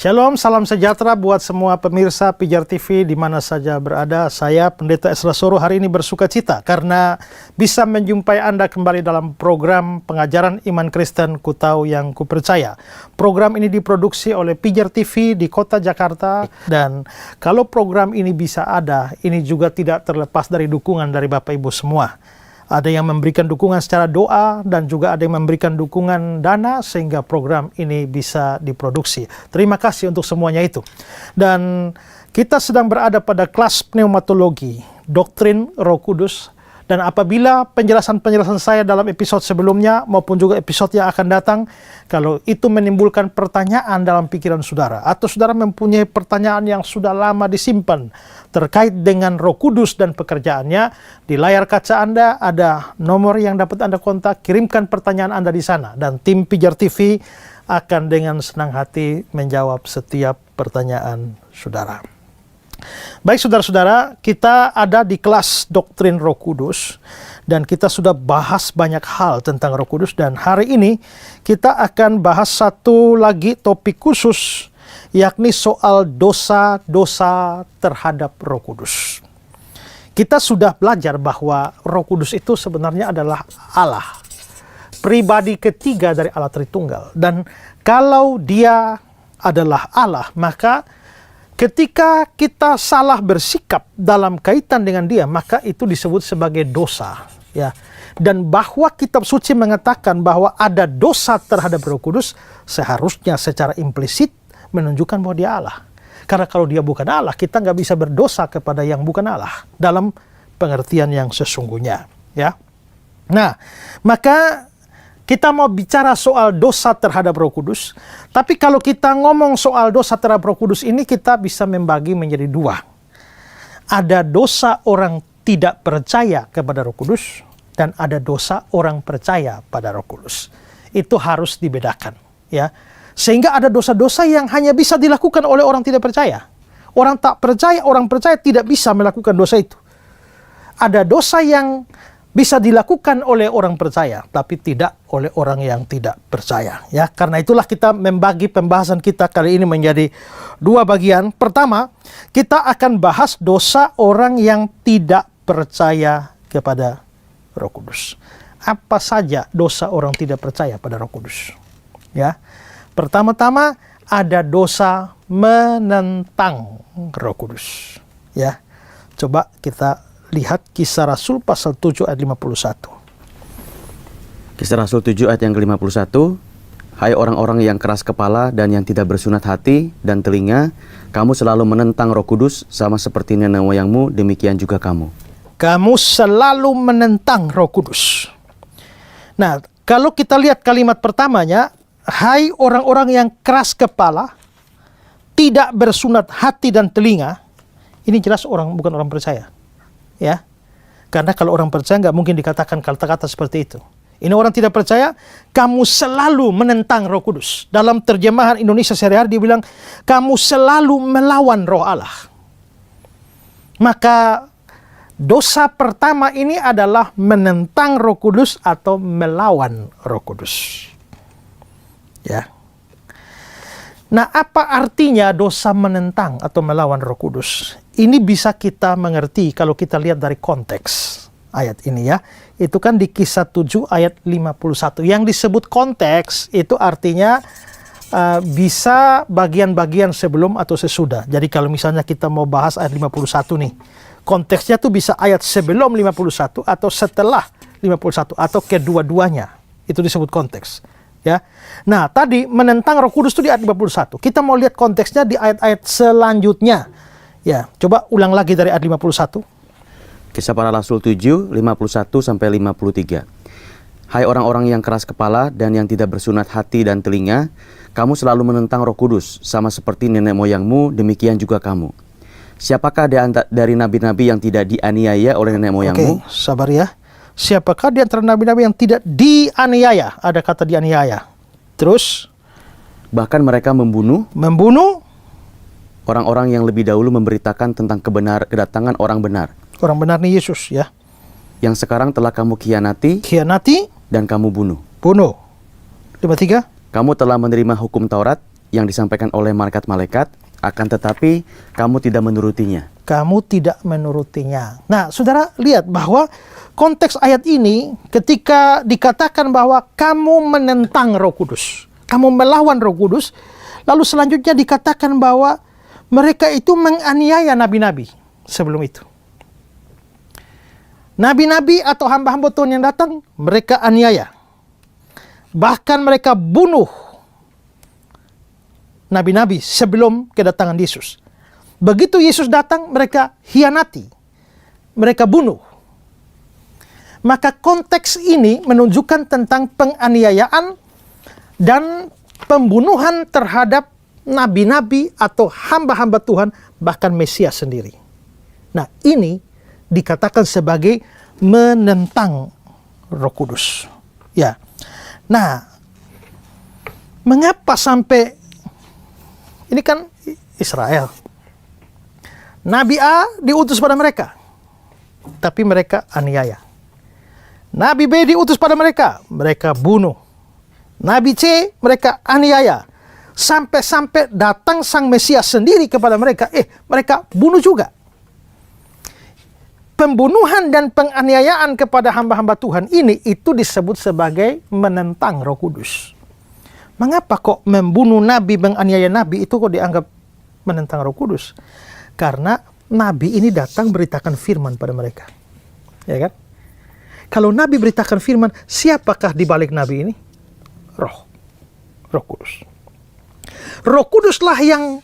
Shalom, salam sejahtera buat semua pemirsa Pijar TV di mana saja berada. Saya Pendeta Ezra Soro hari ini bersuka cita karena bisa menjumpai Anda kembali dalam program pengajaran iman Kristen Ku Tahu Yang Ku Percaya. Program ini diproduksi oleh Pijar TV di kota Jakarta, dan kalau program ini bisa ada, ini juga tidak terlepas dari dukungan dari Bapak Ibu semua. Ada yang memberikan dukungan secara doa dan juga ada yang memberikan dukungan dana sehingga program ini bisa diproduksi. Terima kasih untuk semuanya itu. Dan kita sedang berada pada kelas pneumatologi, doktrin Roh Kudus. Dan apabila penjelasan-penjelasan saya dalam episode sebelumnya maupun juga episode yang akan datang, kalau itu menimbulkan pertanyaan dalam pikiran saudara, atau saudara mempunyai pertanyaan yang sudah lama disimpan terkait dengan Roh Kudus dan pekerjaannya, di layar kaca Anda ada nomor yang dapat Anda kontak, kirimkan pertanyaan Anda di sana, dan tim Pijar TV akan dengan senang hati menjawab setiap pertanyaan saudara. Baik saudara-saudara, kita ada di kelas doktrin Roh Kudus dan kita sudah bahas banyak hal tentang Roh Kudus, dan hari ini kita akan bahas satu lagi topik khusus, yakni soal dosa-dosa terhadap Roh Kudus. Kita sudah belajar bahwa Roh Kudus itu sebenarnya adalah Allah, pribadi ketiga dari Allah Tritunggal, dan kalau dia adalah Allah, maka ketika kita salah bersikap dalam kaitan dengan dia, maka itu disebut sebagai dosa, ya. Dan bahwa kitab suci mengatakan bahwa ada dosa terhadap Roh Kudus, seharusnya secara implisit menunjukkan bahwa dia Allah. Karena kalau dia bukan Allah, kita nggak bisa berdosa kepada yang bukan Allah dalam pengertian yang sesungguhnya, ya. Nah, maka kita mau bicara soal dosa terhadap Roh Kudus, tapi kalau kita ngomong soal dosa terhadap Roh Kudus ini, kita bisa membagi menjadi dua. Ada dosa orang tidak percaya kepada Roh Kudus, dan ada dosa orang percaya pada Roh Kudus. Itu harus dibedakan, ya. Sehingga ada dosa-dosa yang hanya bisa dilakukan oleh orang tidak percaya. Orang tak percaya, orang percaya tidak bisa melakukan dosa itu. Ada dosa yang bisa dilakukan oleh orang percaya, tapi tidak oleh orang yang tidak percaya, ya. Karena itulah kita membagi pembahasan kita kali ini menjadi dua bagian. Pertama, kita akan bahas dosa orang yang tidak percaya kepada Roh Kudus. Apa saja dosa orang tidak percaya pada Roh Kudus? Ya. Pertama-tama ada dosa menentang Roh Kudus, ya. Coba kita lihat Kisah Rasul pasal 7 ayat 51. Kisah Rasul 7 ayat yang ke-51. Hai orang-orang yang keras kepala dan yang tidak bersunat hati dan telinga, kamu selalu menentang Roh Kudus, sama seperti nenek moyangmu, demikian juga kamu. Kamu selalu menentang Roh Kudus. Nah, kalau kita lihat kalimat pertamanya, hai orang-orang yang keras kepala, tidak bersunat hati dan telinga, ini jelas bukan orang percaya. Ya, karena kalau orang percaya nggak mungkin dikatakan kata-kata seperti itu. Ini orang tidak percaya, kamu selalu menentang Roh Kudus. Dalam terjemahan Indonesia sehari-hari dia bilang, kamu selalu melawan Roh Allah. Maka dosa pertama ini adalah menentang Roh Kudus atau melawan Roh Kudus. Ya. Nah, apa artinya dosa menentang atau melawan Roh Kudus? Ini bisa kita mengerti kalau kita lihat dari konteks ayat ini, ya. Itu kan di Kisah 7 ayat 51. Yang disebut konteks itu artinya bisa bagian-bagian sebelum atau sesudah. Jadi kalau misalnya kita mau bahas ayat 51 nih, konteksnya tuh bisa ayat sebelum 51 atau setelah 51 atau kedua-duanya. Itu disebut konteks. Ya. Nah, tadi menentang Roh Kudus itu di ayat 51. Kita mau lihat konteksnya di ayat-ayat selanjutnya. Ya, coba ulang lagi dari ayat 51. Kisah Para Rasul 7, 51 sampai 53. Hai orang-orang yang keras kepala dan yang tidak bersunat hati dan telinga, kamu selalu menentang Roh Kudus, sama seperti nenek moyangmu, demikian juga kamu. Siapakah dari nabi-nabi yang tidak dianiaya oleh nenek moyangmu? Oke, sabar ya. Siapakah di antara nabi-nabi yang tidak dianiaya? Ada kata dianiaya. Terus? Bahkan mereka membunuh orang-orang yang lebih dahulu memberitakan tentang kedatangan orang benar. Orang benar nih Yesus, ya. Yang sekarang telah kamu khianati dan kamu bunuh. 53. Kamu telah menerima hukum Taurat yang disampaikan oleh malaikat-malaikat, akan tetapi kamu tidak menurutinya. Kamu tidak menurutinya. Nah, saudara lihat bahwa konteks ayat ini ketika dikatakan bahwa kamu menentang Roh Kudus, kamu melawan Roh Kudus, lalu selanjutnya dikatakan bahwa mereka itu menganiaya nabi-nabi sebelum itu. Nabi-nabi atau hamba-hamba Tuhan yang datang, mereka aniaya. Bahkan mereka bunuh nabi-nabi sebelum kedatangan Yesus. Begitu Yesus datang, mereka hianati. Mereka bunuh. Maka konteks ini menunjukkan tentang penganiayaan dan pembunuhan terhadap nabi-nabi atau hamba-hamba Tuhan, bahkan Mesias sendiri. Nah, ini dikatakan sebagai menentang Roh Kudus. Ya. Nah, mengapa sampai ini kan Israel. Nabi A diutus pada mereka, tapi mereka aniaya. Nabi B diutus pada mereka, mereka bunuh. Nabi C, mereka aniaya. Sampai-sampai datang Sang Mesias sendiri kepada mereka, mereka bunuh juga. Pembunuhan dan penganiayaan kepada hamba-hamba Tuhan ini, itu disebut sebagai menentang Roh Kudus. Mengapa kok membunuh nabi, menganiaya nabi, itu kok dianggap menentang Roh Kudus? Karena nabi ini datang beritakan firman pada mereka. Ya kan? Kalau nabi beritakan firman, siapakah di balik nabi ini? Roh Kudus. Roh Kuduslah yang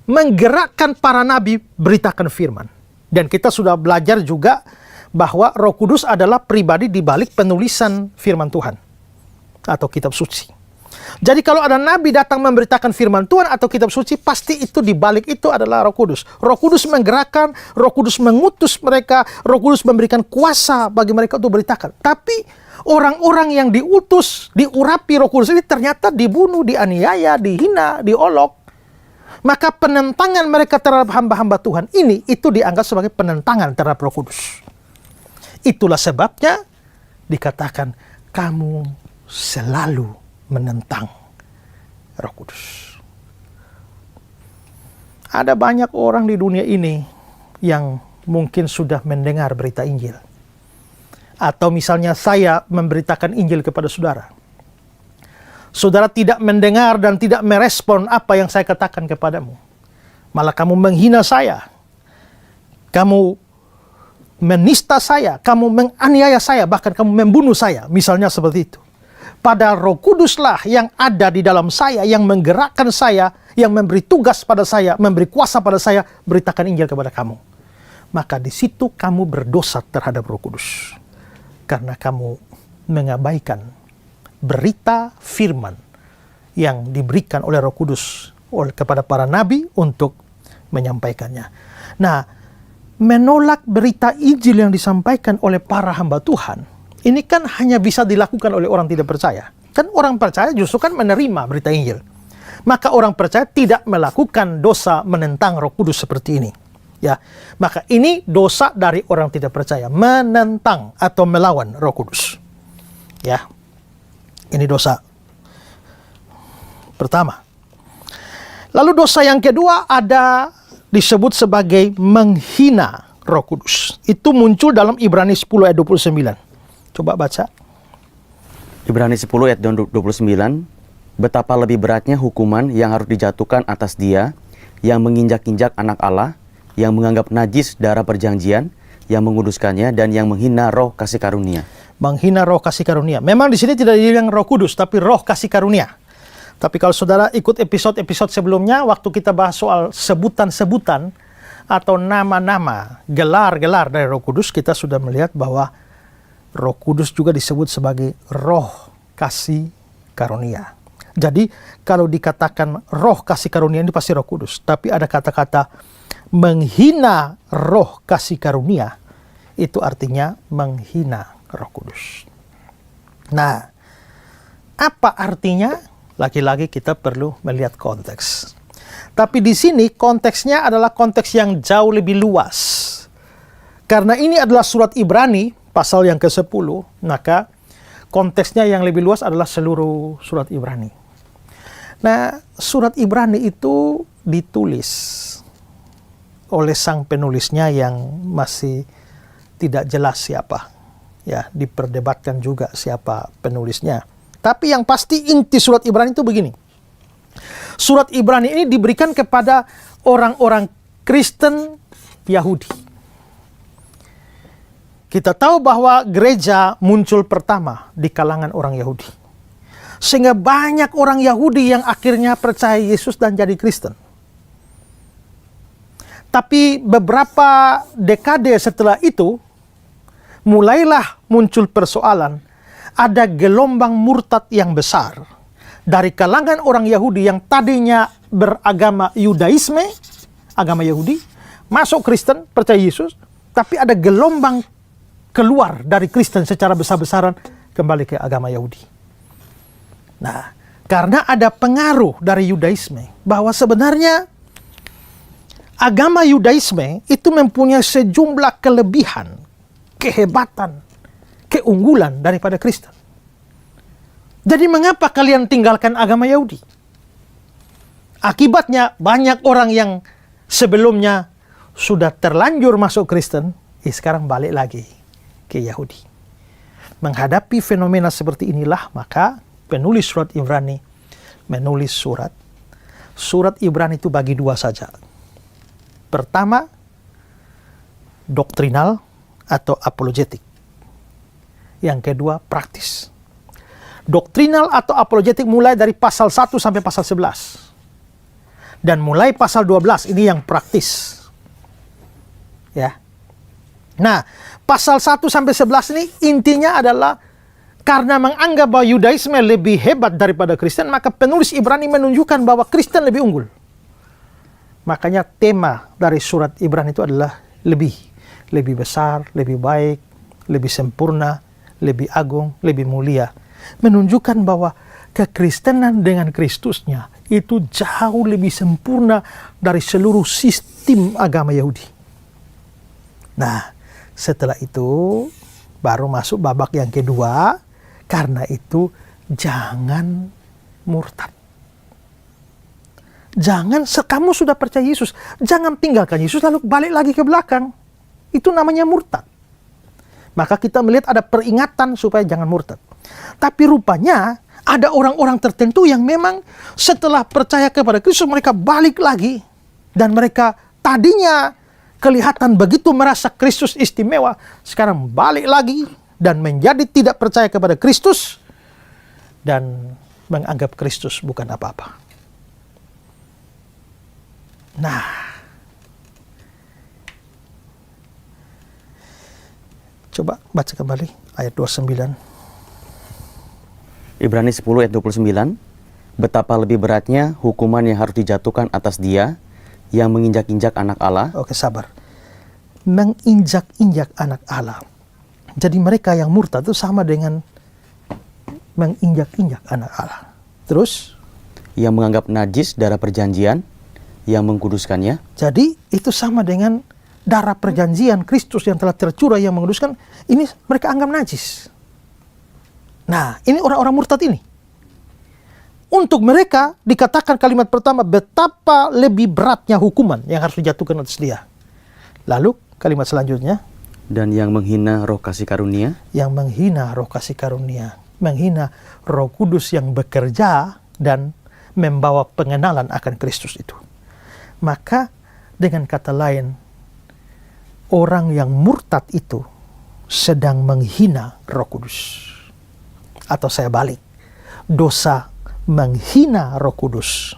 menggerakkan para nabi beritakan firman. Dan kita sudah belajar juga bahwa Roh Kudus adalah pribadi di balik penulisan firman Tuhan atau kitab suci. Jadi kalau ada nabi datang memberitakan firman Tuhan atau kitab suci, pasti itu di balik itu adalah Roh Kudus. Roh Kudus menggerakkan, Roh Kudus mengutus mereka, Roh Kudus memberikan kuasa bagi mereka untuk beritakan. Tapi orang-orang yang diutus, diurapi Roh Kudus ini ternyata dibunuh, dianiaya, dihina, diolok. Maka penentangan mereka terhadap hamba-hamba Tuhan ini, itu dianggap sebagai penentangan terhadap Roh Kudus. Itulah sebabnya dikatakan, kamu selalu menentang Roh Kudus. Ada banyak orang di dunia ini yang mungkin sudah mendengar berita Injil. Atau misalnya saya memberitakan Injil kepada saudara. Saudara tidak mendengar dan tidak merespon apa yang saya katakan kepadamu. Malah kamu menghina saya. Kamu menista saya. Kamu menganiaya saya. Bahkan kamu membunuh saya. Misalnya seperti itu. Pada Roh Kuduslah yang ada di dalam saya, yang menggerakkan saya, yang memberi tugas pada saya, memberi kuasa pada saya, beritakan Injil kepada kamu. Maka di situ kamu berdosa terhadap Roh Kudus. Karena kamu mengabaikan berita firman yang diberikan oleh Roh Kudus kepada para nabi untuk menyampaikannya. Nah, menolak berita Injil yang disampaikan oleh para hamba Tuhan, ini kan hanya bisa dilakukan oleh orang tidak percaya. Kan orang percaya justru kan menerima berita Injil. Maka orang percaya tidak melakukan dosa menentang Roh Kudus seperti ini. Ya, maka ini dosa dari orang tidak percaya, menentang atau melawan Roh Kudus. Ya, ini dosa pertama. Lalu dosa yang kedua ada disebut sebagai menghina Roh Kudus. Itu muncul dalam Ibrani 10 ayat 29. Coba baca. Ibrani 10 ayat 29. Betapa lebih beratnya hukuman yang harus dijatuhkan atas dia yang menginjak-injak anak Allah, yang menganggap najis darah perjanjian, yang menguduskannya, dan yang menghina roh kasih karunia. Menghina roh kasih karunia. Memang di sini tidak dibilang Roh Kudus, tapi roh kasih karunia. Tapi kalau saudara ikut episode-episode sebelumnya, waktu kita bahas soal sebutan-sebutan atau nama-nama, gelar-gelar dari Roh Kudus, kita sudah melihat bahwa Roh Kudus juga disebut sebagai roh kasih karunia. Jadi kalau dikatakan roh kasih karunia ini pasti Roh Kudus. Tapi ada kata-kata menghina roh kasih karunia, itu artinya menghina Roh Kudus. Nah, apa artinya? Lagi-lagi kita perlu melihat konteks. Tapi di sini konteksnya adalah konteks yang jauh lebih luas. Karena ini adalah surat Ibrani, pasal yang ke-10, maka konteksnya yang lebih luas adalah seluruh surat Ibrani. Nah, surat Ibrani itu ditulis oleh sang penulisnya yang masih tidak jelas siapa. Ya, diperdebatkan juga siapa penulisnya. Tapi yang pasti inti surat Ibrani itu begini. Surat Ibrani ini diberikan kepada orang-orang Kristen Yahudi. Kita tahu bahwa gereja muncul pertama di kalangan orang Yahudi. Sehingga banyak orang Yahudi yang akhirnya percaya Yesus dan jadi Kristen. Tapi beberapa dekade setelah itu, mulailah muncul persoalan, ada gelombang murtad yang besar dari kalangan orang Yahudi yang tadinya beragama Yudaisme, agama Yahudi, masuk Kristen, percaya Yesus, tapi ada gelombang keluar dari Kristen secara besar-besaran kembali ke agama Yahudi. Nah, karena ada pengaruh dari Yudaisme, bahwa sebenarnya agama Yudaisme itu mempunyai sejumlah kelebihan, kehebatan, keunggulan daripada Kristen. Jadi mengapa kalian tinggalkan agama Yahudi? Akibatnya banyak orang yang sebelumnya sudah terlanjur masuk Kristen, sekarang balik lagi ke Yahudi. Menghadapi fenomena seperti inilah, maka penulis surat Ibrani menulis surat. Surat Ibrani itu bagi dua saja. Pertama, doktrinal atau apologetik. Yang kedua, praktis. Doktrinal atau apologetik mulai dari pasal 1 sampai pasal 11. Dan mulai pasal 12, ini yang praktis. Ya. Nah, pasal 1 sampai 11 ini intinya adalah karena menganggap bahwa Yudaisme lebih hebat daripada Kristen, maka penulis Ibrani menunjukkan bahwa Kristen lebih unggul. Makanya tema dari surat Ibrani itu adalah lebih besar, lebih baik, lebih sempurna, lebih agung, lebih mulia. Menunjukkan bahwa kekristenan dengan Kristusnya itu jauh lebih sempurna dari seluruh sistem agama Yahudi. Nah, setelah itu baru masuk babak yang kedua. Karena itu jangan murtad. Jangan, kamu sudah percaya Yesus, jangan tinggalkan Yesus lalu balik lagi ke belakang. Itu namanya murtad. Maka kita melihat ada peringatan supaya jangan murtad. Tapi rupanya ada orang-orang tertentu yang memang setelah percaya kepada Kristus mereka balik lagi. Dan mereka tadinya kelihatan begitu merasa Kristus istimewa, sekarang balik lagi dan menjadi tidak percaya kepada Kristus dan menganggap Kristus bukan apa-apa. Nah, coba baca kembali ayat 29. Ibrani 10 ayat 29. Betapa lebih beratnya hukuman yang harus dijatuhkan atas dia yang menginjak-injak anak Allah. Oke, sabar. Menginjak-injak anak Allah. Jadi mereka yang murtad itu sama dengan menginjak-injak anak Allah. Terus? Yang menganggap najis darah perjanjian yang mengkuduskannya. Jadi itu sama dengan darah perjanjian Kristus yang telah tercurah yang menguduskan. Ini mereka anggap najis. Nah, ini orang-orang murtad ini. Untuk mereka dikatakan kalimat pertama, betapa lebih beratnya hukuman yang harus dijatuhkan atas dia. Lalu kalimat selanjutnya, dan yang menghina roh kasih karunia. Yang menghina roh kasih karunia. Menghina Roh Kudus yang bekerja dan membawa pengenalan akan Kristus itu. Maka dengan kata lain, orang yang murtad itu sedang menghina Roh Kudus. Atau saya balik, dosa menghina Roh Kudus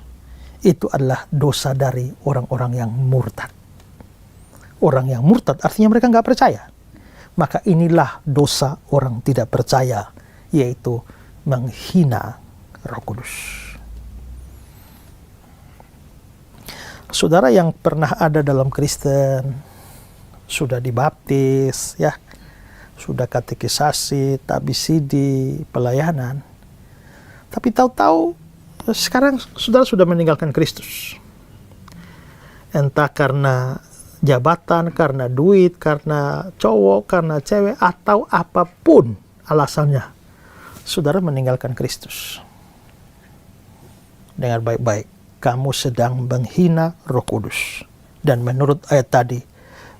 itu adalah dosa dari orang-orang yang murtad. Orang yang murtad artinya mereka nggak percaya. Maka inilah dosa orang tidak percaya, yaitu menghina Roh Kudus. Saudara yang pernah ada dalam Kristen, sudah dibaptis, ya, sudah katekisasi, tabisidi, pelayanan, tapi tahu-tahu sekarang saudara sudah meninggalkan Kristus. Entah karena jabatan, karena duit, karena cowok, karena cewek, atau apapun alasannya, saudara meninggalkan Kristus. Dengar baik-baik, kamu sedang menghina Roh Kudus. Dan menurut ayat tadi,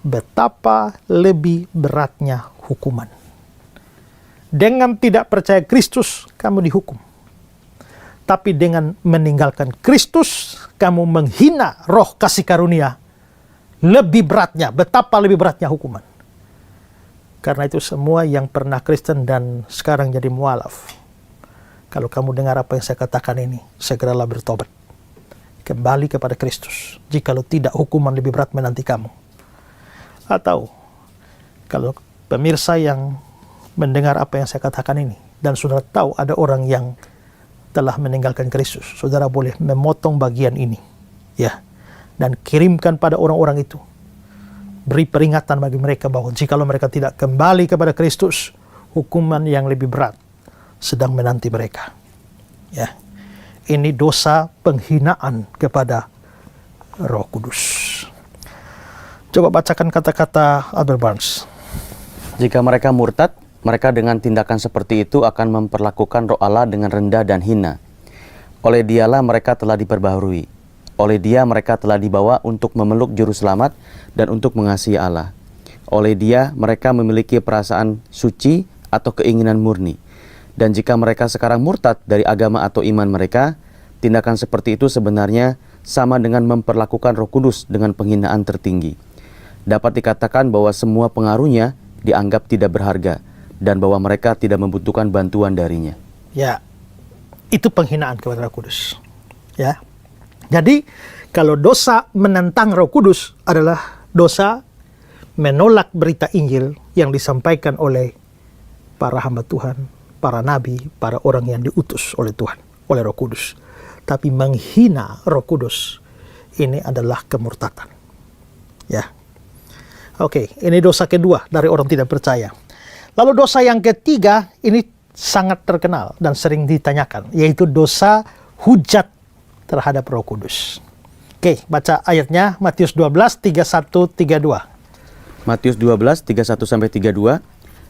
betapa lebih beratnya hukuman. Dengan tidak percaya Kristus, kamu dihukum. Tapi dengan meninggalkan Kristus, kamu menghina roh kasih karunia. Lebih beratnya, betapa lebih beratnya hukuman. Karena itu semua yang pernah Kristen dan sekarang jadi mualaf. Kalau kamu dengar apa yang saya katakan ini, segeralah bertobat. Kembali kepada Kristus. Jikalau tidak, hukuman lebih berat menanti kamu. Atau, kalau pemirsa yang mendengar apa yang saya katakan ini, dan saudara tahu ada orang yang telah meninggalkan Kristus, saudara boleh memotong bagian ini, ya, dan kirimkan pada orang-orang itu. Beri peringatan bagi mereka bahwa jikalau mereka tidak kembali kepada Kristus, hukuman yang lebih berat sedang menanti mereka. Ya, ini dosa penghinaan kepada Roh Kudus. Coba bacakan kata-kata Albert Barnes. Jika mereka murtad, mereka dengan tindakan seperti itu akan memperlakukan Roh Allah dengan rendah dan hina. Oleh Dialah mereka telah diperbaharui. Oleh Dia mereka telah dibawa untuk memeluk juru selamat dan untuk mengasihi Allah. Oleh Dia mereka memiliki perasaan suci atau keinginan murni. Dan jika mereka sekarang murtad dari agama atau iman mereka, tindakan seperti itu sebenarnya sama dengan memperlakukan Roh Kudus dengan penghinaan tertinggi. Dapat dikatakan bahwa semua pengaruhnya dianggap tidak berharga dan bahwa mereka tidak membutuhkan bantuan darinya. Ya, itu penghinaan kepada Roh Kudus. Ya. Jadi, kalau dosa menentang Roh Kudus adalah dosa menolak berita Injil yang disampaikan oleh para hamba Tuhan, para nabi, para orang yang diutus oleh Tuhan, oleh Roh Kudus. Tapi menghina Roh Kudus, ini adalah kemurtatan. Ya. Oke, ini dosa kedua dari orang tidak percaya. Lalu dosa yang ketiga, ini sangat terkenal dan sering ditanyakan, yaitu dosa hujat terhadap Roh Kudus. Oke, baca ayatnya Matius 12, 31, 32. Matius 12, 31-32.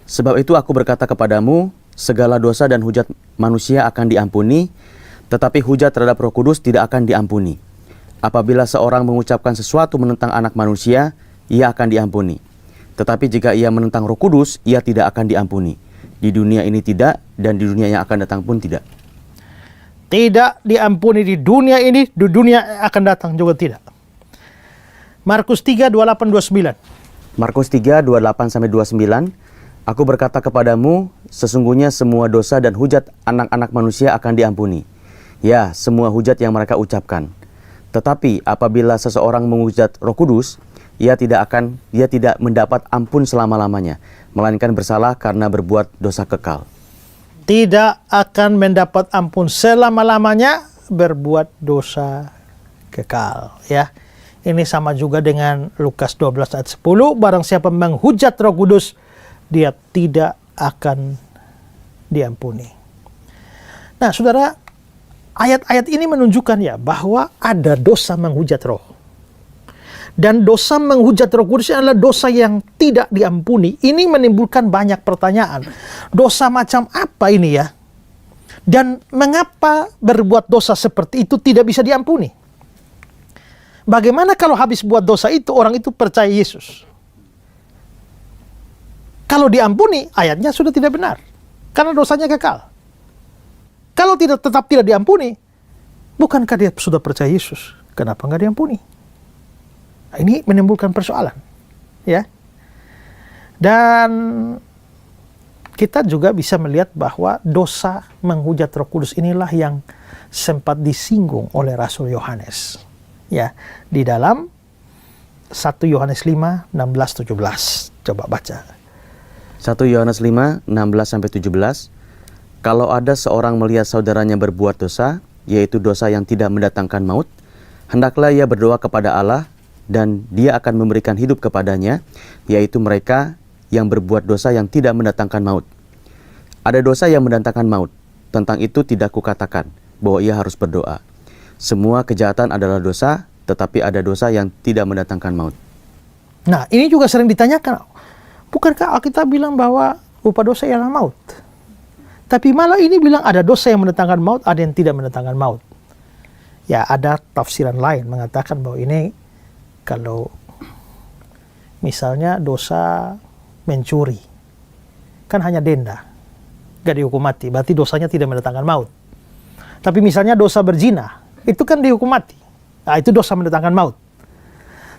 Sebab itu aku berkata kepadamu, segala dosa dan hujat manusia akan diampuni, tetapi hujat terhadap Roh Kudus tidak akan diampuni. Apabila seorang mengucapkan sesuatu menentang anak manusia, ia akan diampuni. Tetapi jika ia menentang Roh Kudus, ia tidak akan diampuni. Di dunia ini tidak, dan di dunia yang akan datang pun tidak. Tidak diampuni di dunia ini, di dunia yang akan datang juga tidak. Markus 3, 28, 29. Markus 3, 28-29. Aku berkata kepadamu, sesungguhnya semua dosa dan hujat anak-anak manusia akan diampuni. Ya, semua hujat yang mereka ucapkan. Tetapi apabila seseorang menghujat Roh Kudus, ia tidak mendapat ampun selama-lamanya, melainkan bersalah karena berbuat dosa kekal. Tidak akan mendapat ampun selama-lamanya, berbuat dosa kekal. Ya, ini sama juga dengan Lukas 12 ayat 10. Barang siapa menghujat Roh Kudus, dia tidak akan diampuni. Nah, saudara, ayat-ayat ini menunjukkan ya bahwa ada dosa menghujat Roh. Dan dosa menghujat Roh Kudus adalah dosa yang tidak diampuni. Ini menimbulkan banyak pertanyaan. Dosa macam apa ini ya? Dan mengapa berbuat dosa seperti itu tidak bisa diampuni? Bagaimana kalau habis buat dosa itu, orang itu percaya Yesus? Kalau diampuni, ayatnya sudah tidak benar. Karena dosanya kekal. Kalau tetap tidak diampuni, bukankah dia sudah percaya Yesus? Kenapa nggak diampuni? Ini menimbulkan persoalan, ya. Dan kita juga bisa melihat bahwa dosa menghujat Roh Kudus inilah yang sempat disinggung oleh Rasul Yohanes, ya, di dalam 1 Yohanes 5, 16-17. Coba baca. 1 Yohanes 5, 16-17. Kalau ada seorang melihat saudaranya berbuat dosa, yaitu dosa yang tidak mendatangkan maut, hendaklah ia berdoa kepada Allah, dan Dia akan memberikan hidup kepadanya, yaitu mereka yang berbuat dosa yang tidak mendatangkan maut. Ada dosa yang mendatangkan maut. Tentang itu tidak kukatakan bahwa ia harus berdoa. Semua kejahatan adalah dosa, tetapi ada dosa yang tidak mendatangkan maut. Nah, ini juga sering ditanyakan. Bukankah Alkitab bilang bahwa upah dosa ialah maut? Tapi malah ini bilang ada dosa yang mendatangkan maut, ada yang tidak mendatangkan maut. Ya ada tafsiran lain mengatakan bahwa ini kalau misalnya dosa mencuri, kan hanya denda, gak dihukum mati, berarti dosanya tidak mendatangkan maut. Tapi misalnya dosa berzina, itu kan dihukum mati, nah itu dosa mendatangkan maut.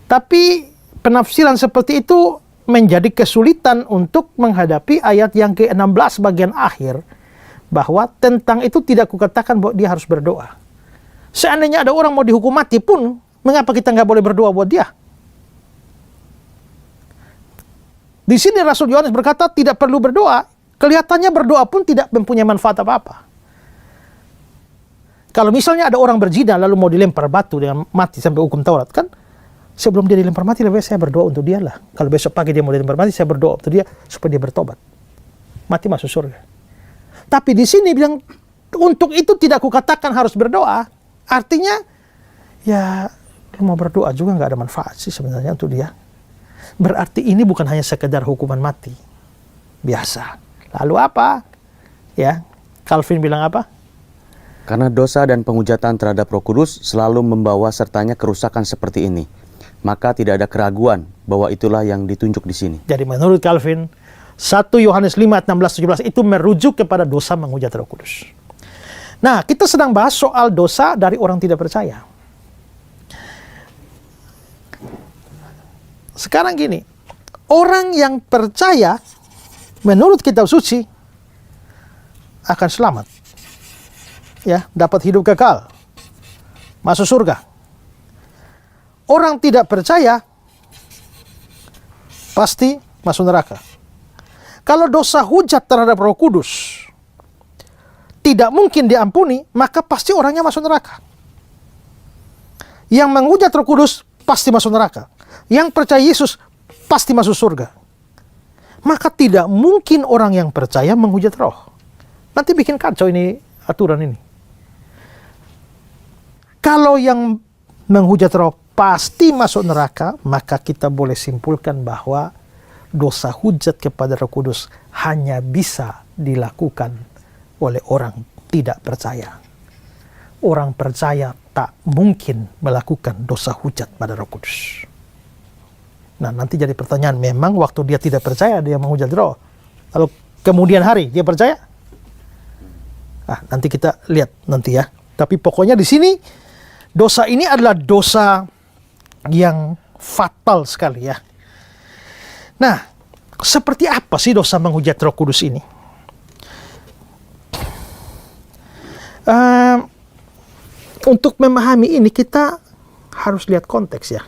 Tapi penafsiran seperti itu menjadi kesulitan untuk menghadapi ayat yang ke-16 bagian akhir, bahwa tentang itu tidak kukatakan bahwa dia harus berdoa. Seandainya ada orang mau dihukum mati pun, mengapa kita nggak boleh berdoa buat dia? Di sini Rasul Yohanes berkata tidak perlu berdoa. Kelihatannya berdoa pun tidak mempunyai manfaat apa-apa. Kalau misalnya ada orang berzina lalu mau dilempar batu dengan mati sampai hukum Taurat, kan sebelum dia dilempar mati lebih baik saya berdoa untuk dia lah. Kalau besok pagi dia mau dilempar mati, saya berdoa untuk dia supaya dia bertobat. Mati masuk surga. Tapi di sini bilang untuk itu tidak kukatakan harus berdoa. Artinya ya mau berdoa juga nggak ada manfaat sih sebenarnya untuk dia. Berarti ini bukan hanya sekedar hukuman mati biasa. Lalu apa? Ya, Calvin bilang apa? Karena dosa dan penghujatan terhadap Roh Kudus selalu membawa sertanya kerusakan seperti ini, maka tidak ada keraguan bahwa itulah yang ditunjuk di sini. Jadi menurut Calvin, 1 Yohanes 5 ayat 16-17 itu merujuk kepada dosa menghujat Roh Kudus. Nah, kita sedang bahas soal dosa dari orang tidak percaya. Sekarang gini, orang yang percaya menurut kitab suci akan selamat. Ya, dapat hidup kekal, masuk surga. Orang tidak percaya pasti masuk neraka. Kalau dosa hujat terhadap Roh Kudus tidak mungkin diampuni, maka pasti orangnya masuk neraka. Yang menghujat Roh Kudus pasti masuk neraka. Yang percaya Yesus pasti masuk surga. Maka tidak mungkin orang yang percaya menghujat Roh. Nanti bikin kacau ini aturan ini. Kalau yang menghujat Roh pasti masuk neraka, maka kita boleh simpulkan bahwa dosa hujat kepada Roh Kudus hanya bisa dilakukan oleh orang tidak percaya. Orang percaya tak mungkin melakukan dosa hujat pada Roh Kudus. Nah, nanti jadi pertanyaan, memang waktu dia tidak percaya dia menghujat Roh, lalu kemudian hari dia percaya? Nanti kita lihat nanti ya. Tapi pokoknya di sini dosa ini adalah dosa yang fatal sekali ya. Nah, seperti apa sih dosa menghujat Roh Kudus ini? Untuk memahami ini kita harus lihat konteks ya.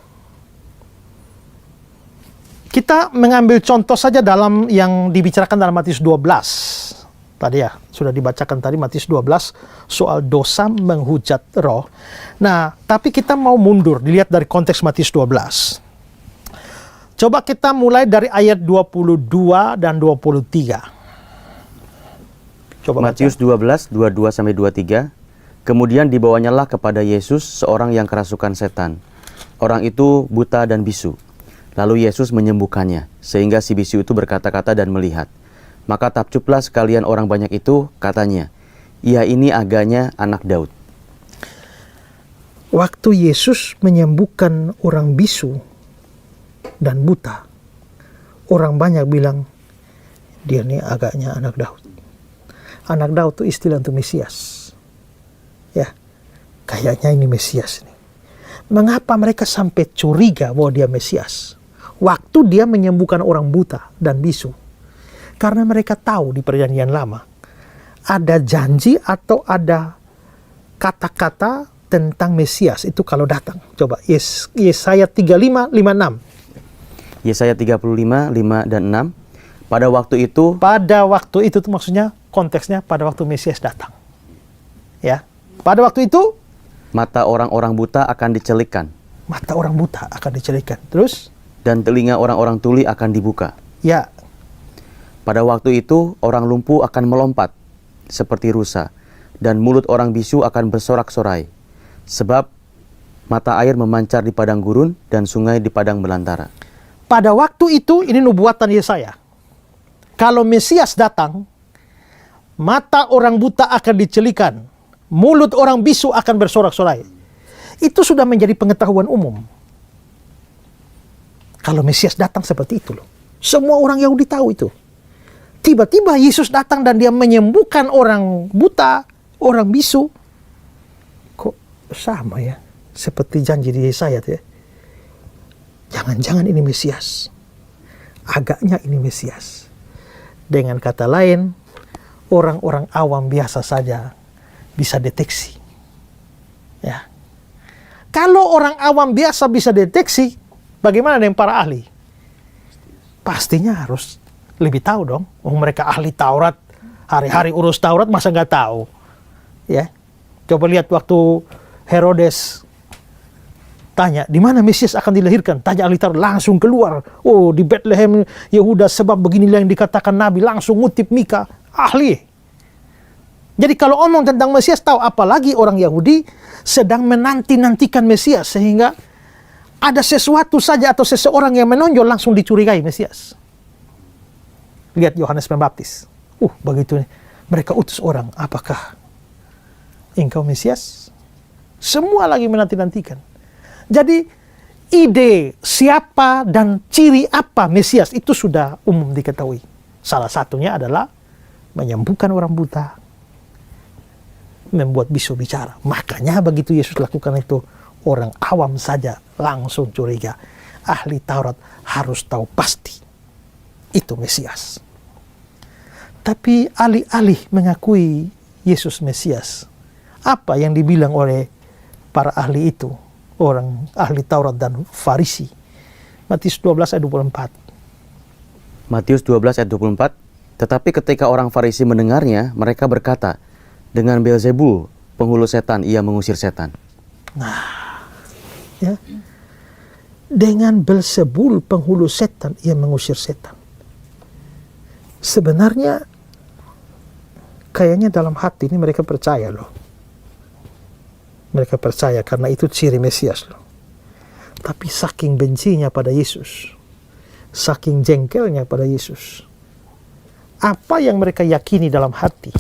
Kita mengambil contoh saja dalam yang dibicarakan dalam Matius 12. Tadi ya, sudah dibacakan tadi Matius 12 soal dosa menghujat Roh. Nah, tapi kita mau mundur, dilihat dari konteks Matius 12. Coba kita mulai dari ayat 22 dan 23. Coba Matius 12, 22-23. Kemudian dibawanyalah kepada Yesus seorang yang kerasukan setan. Orang itu buta dan bisu. Lalu Yesus menyembuhkannya, sehingga si bisu itu berkata-kata dan melihat. Maka takjublah sekalian orang banyak itu, katanya, ia ini agaknya anak Daud. Waktu Yesus menyembuhkan orang bisu dan buta, orang banyak bilang, dia ini agaknya anak Daud. Anak Daud itu istilah untuk Mesias. Ya, kayaknya ini Mesias nih. Mengapa mereka sampai curiga bahwa dia Mesias? Waktu dia menyembuhkan orang buta dan bisu. Karena mereka tahu di perjanjian lama ada janji atau ada kata-kata tentang Mesias itu kalau datang. Coba Yesaya 35, 5, 6. Yesaya 35, 5 dan 6. Pada waktu itu itu maksudnya konteksnya pada waktu Mesias datang. Ya. Pada waktu itu mata orang-orang buta akan dicelikkan. Mata orang buta akan dicelikkan. Terus? Dan telinga orang-orang tuli akan dibuka. Ya. Pada waktu itu orang lumpuh akan melompat seperti rusa, dan mulut orang bisu akan bersorak-sorai. Sebab mata air memancar di padang gurun dan sungai di padang belantara. Pada waktu itu, ini nubuatan Yesaya. Kalau Mesias datang, mata orang buta akan dicelikan, mulut orang bisu akan bersorak-sorai. Itu sudah menjadi pengetahuan umum. Kalau Mesias datang seperti itu loh. Semua orang Yahudi tahu itu. Tiba-tiba Yesus datang dan dia menyembuhkan orang buta, orang bisu. Kok sama ya? Seperti janji di Yesaya ya. Jangan-jangan ini Mesias. Agaknya ini Mesias. Dengan kata lain, orang-orang awam biasa saja bisa deteksi. Ya. Kalau orang awam biasa bisa deteksi, bagaimana dengan para ahli? Pastinya harus lebih tahu dong. Oh, mereka ahli Taurat, hari-hari urus Taurat, masa nggak tahu? Ya, coba lihat waktu Herodes tanya, di mana Mesias akan dilahirkan? Tanya ahli Taurat, langsung keluar. Oh, di Bethlehem Yehuda, sebab beginilah yang dikatakan Nabi. Langsung ngutip Mika, ahli. Jadi kalau omong tentang Mesias tahu, apalagi orang Yahudi sedang menanti-nantikan Mesias, sehingga ada sesuatu saja atau seseorang yang menonjol langsung dicurigai Mesias. Lihat Yohanes Pembaptis. Begitu mereka utus orang, apakah engkau Mesias? Semua lagi menanti-nantikan. Jadi ide siapa dan ciri apa Mesias itu sudah umum diketahui. Salah satunya adalah menyembuhkan orang buta, membuat bisu bicara. Makanya begitu Yesus lakukan itu, orang awam saja langsung curiga. Ahli Taurat harus tahu pasti itu Mesias. Tapi alih-alih mengakui Yesus Mesias, apa yang dibilang oleh para ahli itu, orang ahli Taurat dan Farisi? Matius 12 ayat 24. Matius 12 ayat 24. Tetapi ketika orang Farisi mendengarnya, mereka berkata, dengan Beelzebul, penghulu setan, ia mengusir setan. Ya. Dengan Beelzebul, penghulu setan, ia mengusir setan. Sebenarnya kayaknya dalam hati ini mereka percaya loh. Mereka percaya karena itu ciri Mesias loh. Tapi saking bencinya pada Yesus, saking jengkelnya pada Yesus, apa yang mereka yakini dalam hati,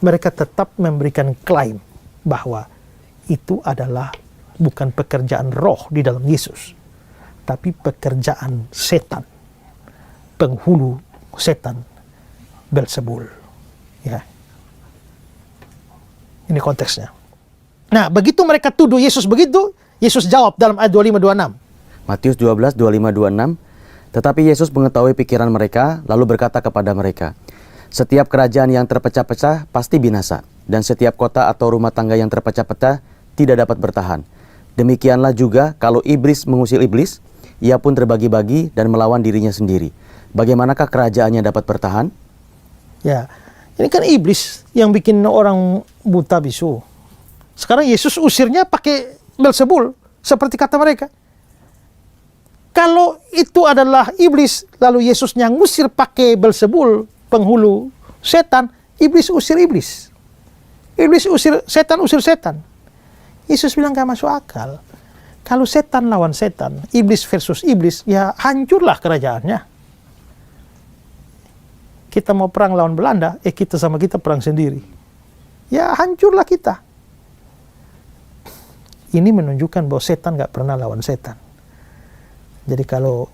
mereka tetap memberikan klaim bahwa itu adalah bukan pekerjaan roh di dalam Yesus, tapi pekerjaan setan, penghulu setan, Beelzebul. Ya. Ini konteksnya. Nah, begitu mereka tuduh Yesus begitu, Yesus jawab dalam ayat 25-26. Matius 12, 25-26. Tetapi Yesus mengetahui pikiran mereka, lalu berkata kepada mereka, setiap kerajaan yang terpecah-pecah pasti binasa, dan setiap kota atau rumah tangga yang terpecah-pecah tidak dapat bertahan. Demikianlah juga kalau iblis mengusir iblis, ia pun terbagi-bagi dan melawan dirinya sendiri. Bagaimanakah kerajaannya dapat bertahan? Ya, ini kan iblis yang bikin orang buta bisu. Sekarang Yesus usirnya pakai Beelzebul, seperti kata mereka. Kalau itu adalah iblis, lalu Yesusnya ngusir pakai Beelzebul, penghulu setan, iblis usir iblis. Iblis usir setan. Yesus bilang gak masuk akal. Kalau setan lawan setan, iblis versus iblis, ya hancurlah kerajaannya. Kita mau perang lawan Belanda, kita sama kita perang sendiri. Ya hancurlah kita. Ini menunjukkan bahwa setan gak pernah lawan setan. Jadi kalau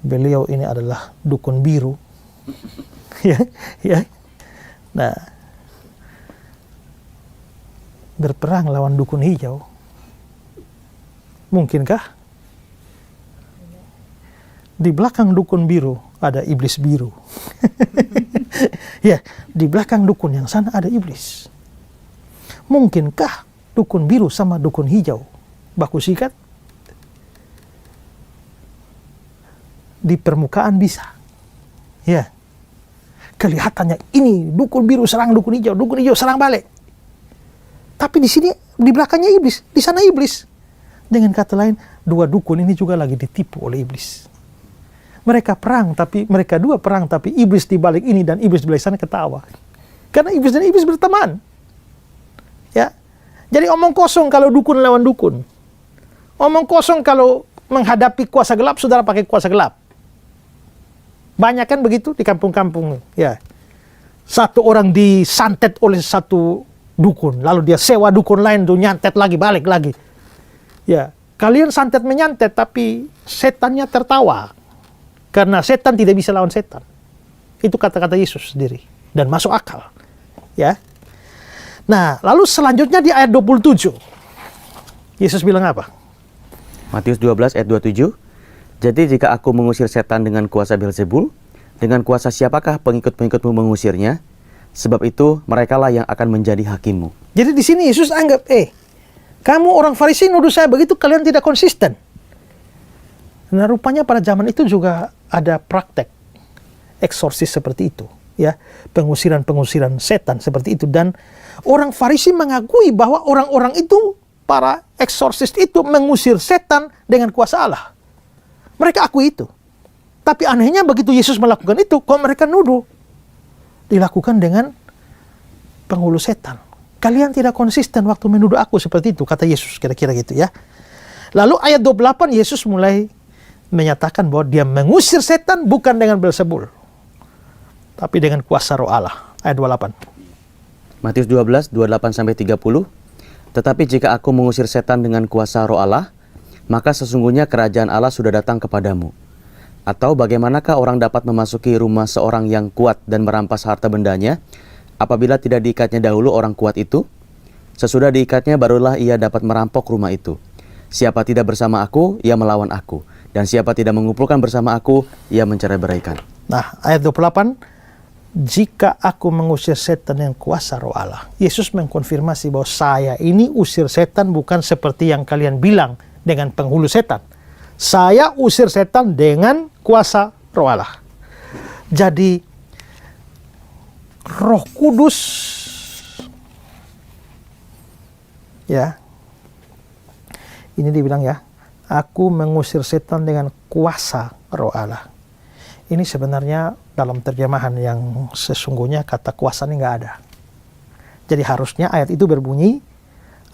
beliau ini adalah dukun biru, ya. Nah, berperang lawan dukun hijau, mungkinkah? Di belakang dukun biru ada iblis biru. Ya, di belakang dukun yang sana ada iblis. Mungkinkah dukun biru sama dukun hijau baku sikat? Di permukaan bisa. Ya. Kelihatannya ini dukun biru serang dukun hijau serang balik. Tapi di sini di belakangnya iblis, di sana iblis. Dengan kata lain, dua dukun ini juga lagi ditipu oleh iblis. Mereka dua perang, tapi iblis di balik ini dan iblis di balik sana ketawa. Karena iblis dan iblis berteman. Ya. Jadi omong kosong kalau dukun lawan dukun. Omong kosong kalau menghadapi kuasa gelap, saudara pakai kuasa gelap. Banyak kan begitu di kampung-kampung. Ya. Satu orang disantet oleh satu dukun. Lalu dia sewa dukun lain tuh nyantet lagi, balik lagi. Ya, kalian santet menyantet tapi setannya tertawa. Karena setan tidak bisa lawan setan. Itu kata-kata Yesus sendiri dan masuk akal. Ya. Nah, lalu selanjutnya di ayat 27. Yesus bilang apa? Matius 12 ayat 27. Jadi jika aku mengusir setan dengan kuasa Beelzebul, dengan kuasa siapakah pengikut-pengikutmu mengusirnya? Sebab itu merekalah yang akan menjadi hakimmu. Jadi di sini Yesus anggap, kamu orang Farisi nuduh saya begitu, kalian tidak konsisten. Nah, rupanya pada zaman itu juga ada praktek eksorsis seperti itu, ya, pengusiran-pengusiran setan seperti itu. Dan orang Farisi mengakui bahwa orang-orang itu, para eksorsis itu mengusir setan dengan kuasa Allah. Mereka akui itu. Tapi anehnya begitu Yesus melakukan itu, kok mereka nuduh dilakukan dengan penghulu setan. Kalian tidak konsisten waktu menuduh aku seperti itu, kata Yesus, kira-kira gitu ya. Lalu ayat 28 Yesus mulai menyatakan bahwa dia mengusir setan bukan dengan Beelzebul, tapi dengan kuasa Roh Allah. Ayat 28. Matius 12, 28-30. Tetapi jika aku mengusir setan dengan kuasa Roh Allah, maka sesungguhnya kerajaan Allah sudah datang kepadamu. Atau bagaimanakah orang dapat memasuki rumah seorang yang kuat dan merampas harta bendanya, apabila tidak diikatnya dahulu orang kuat itu? Sesudah diikatnya barulah ia dapat merampok rumah itu. Siapa tidak bersama aku, ia melawan aku. Dan siapa tidak mengumpulkan bersama aku, ia mencerai-beraikan. Nah, ayat 28. Jika aku mengusir setan dengan kuasa Roh Allah. Yesus mengkonfirmasi bahwa saya ini usir setan bukan seperti yang kalian bilang dengan penghulu setan. Saya usir setan dengan kuasa Roh Allah. Jadi Roh Kudus, ya, ini dibilang ya, aku mengusir setan dengan kuasa Roh Allah. Ini sebenarnya dalam terjemahan yang sesungguhnya kata kuasa ini nggak ada. Jadi harusnya ayat itu berbunyi,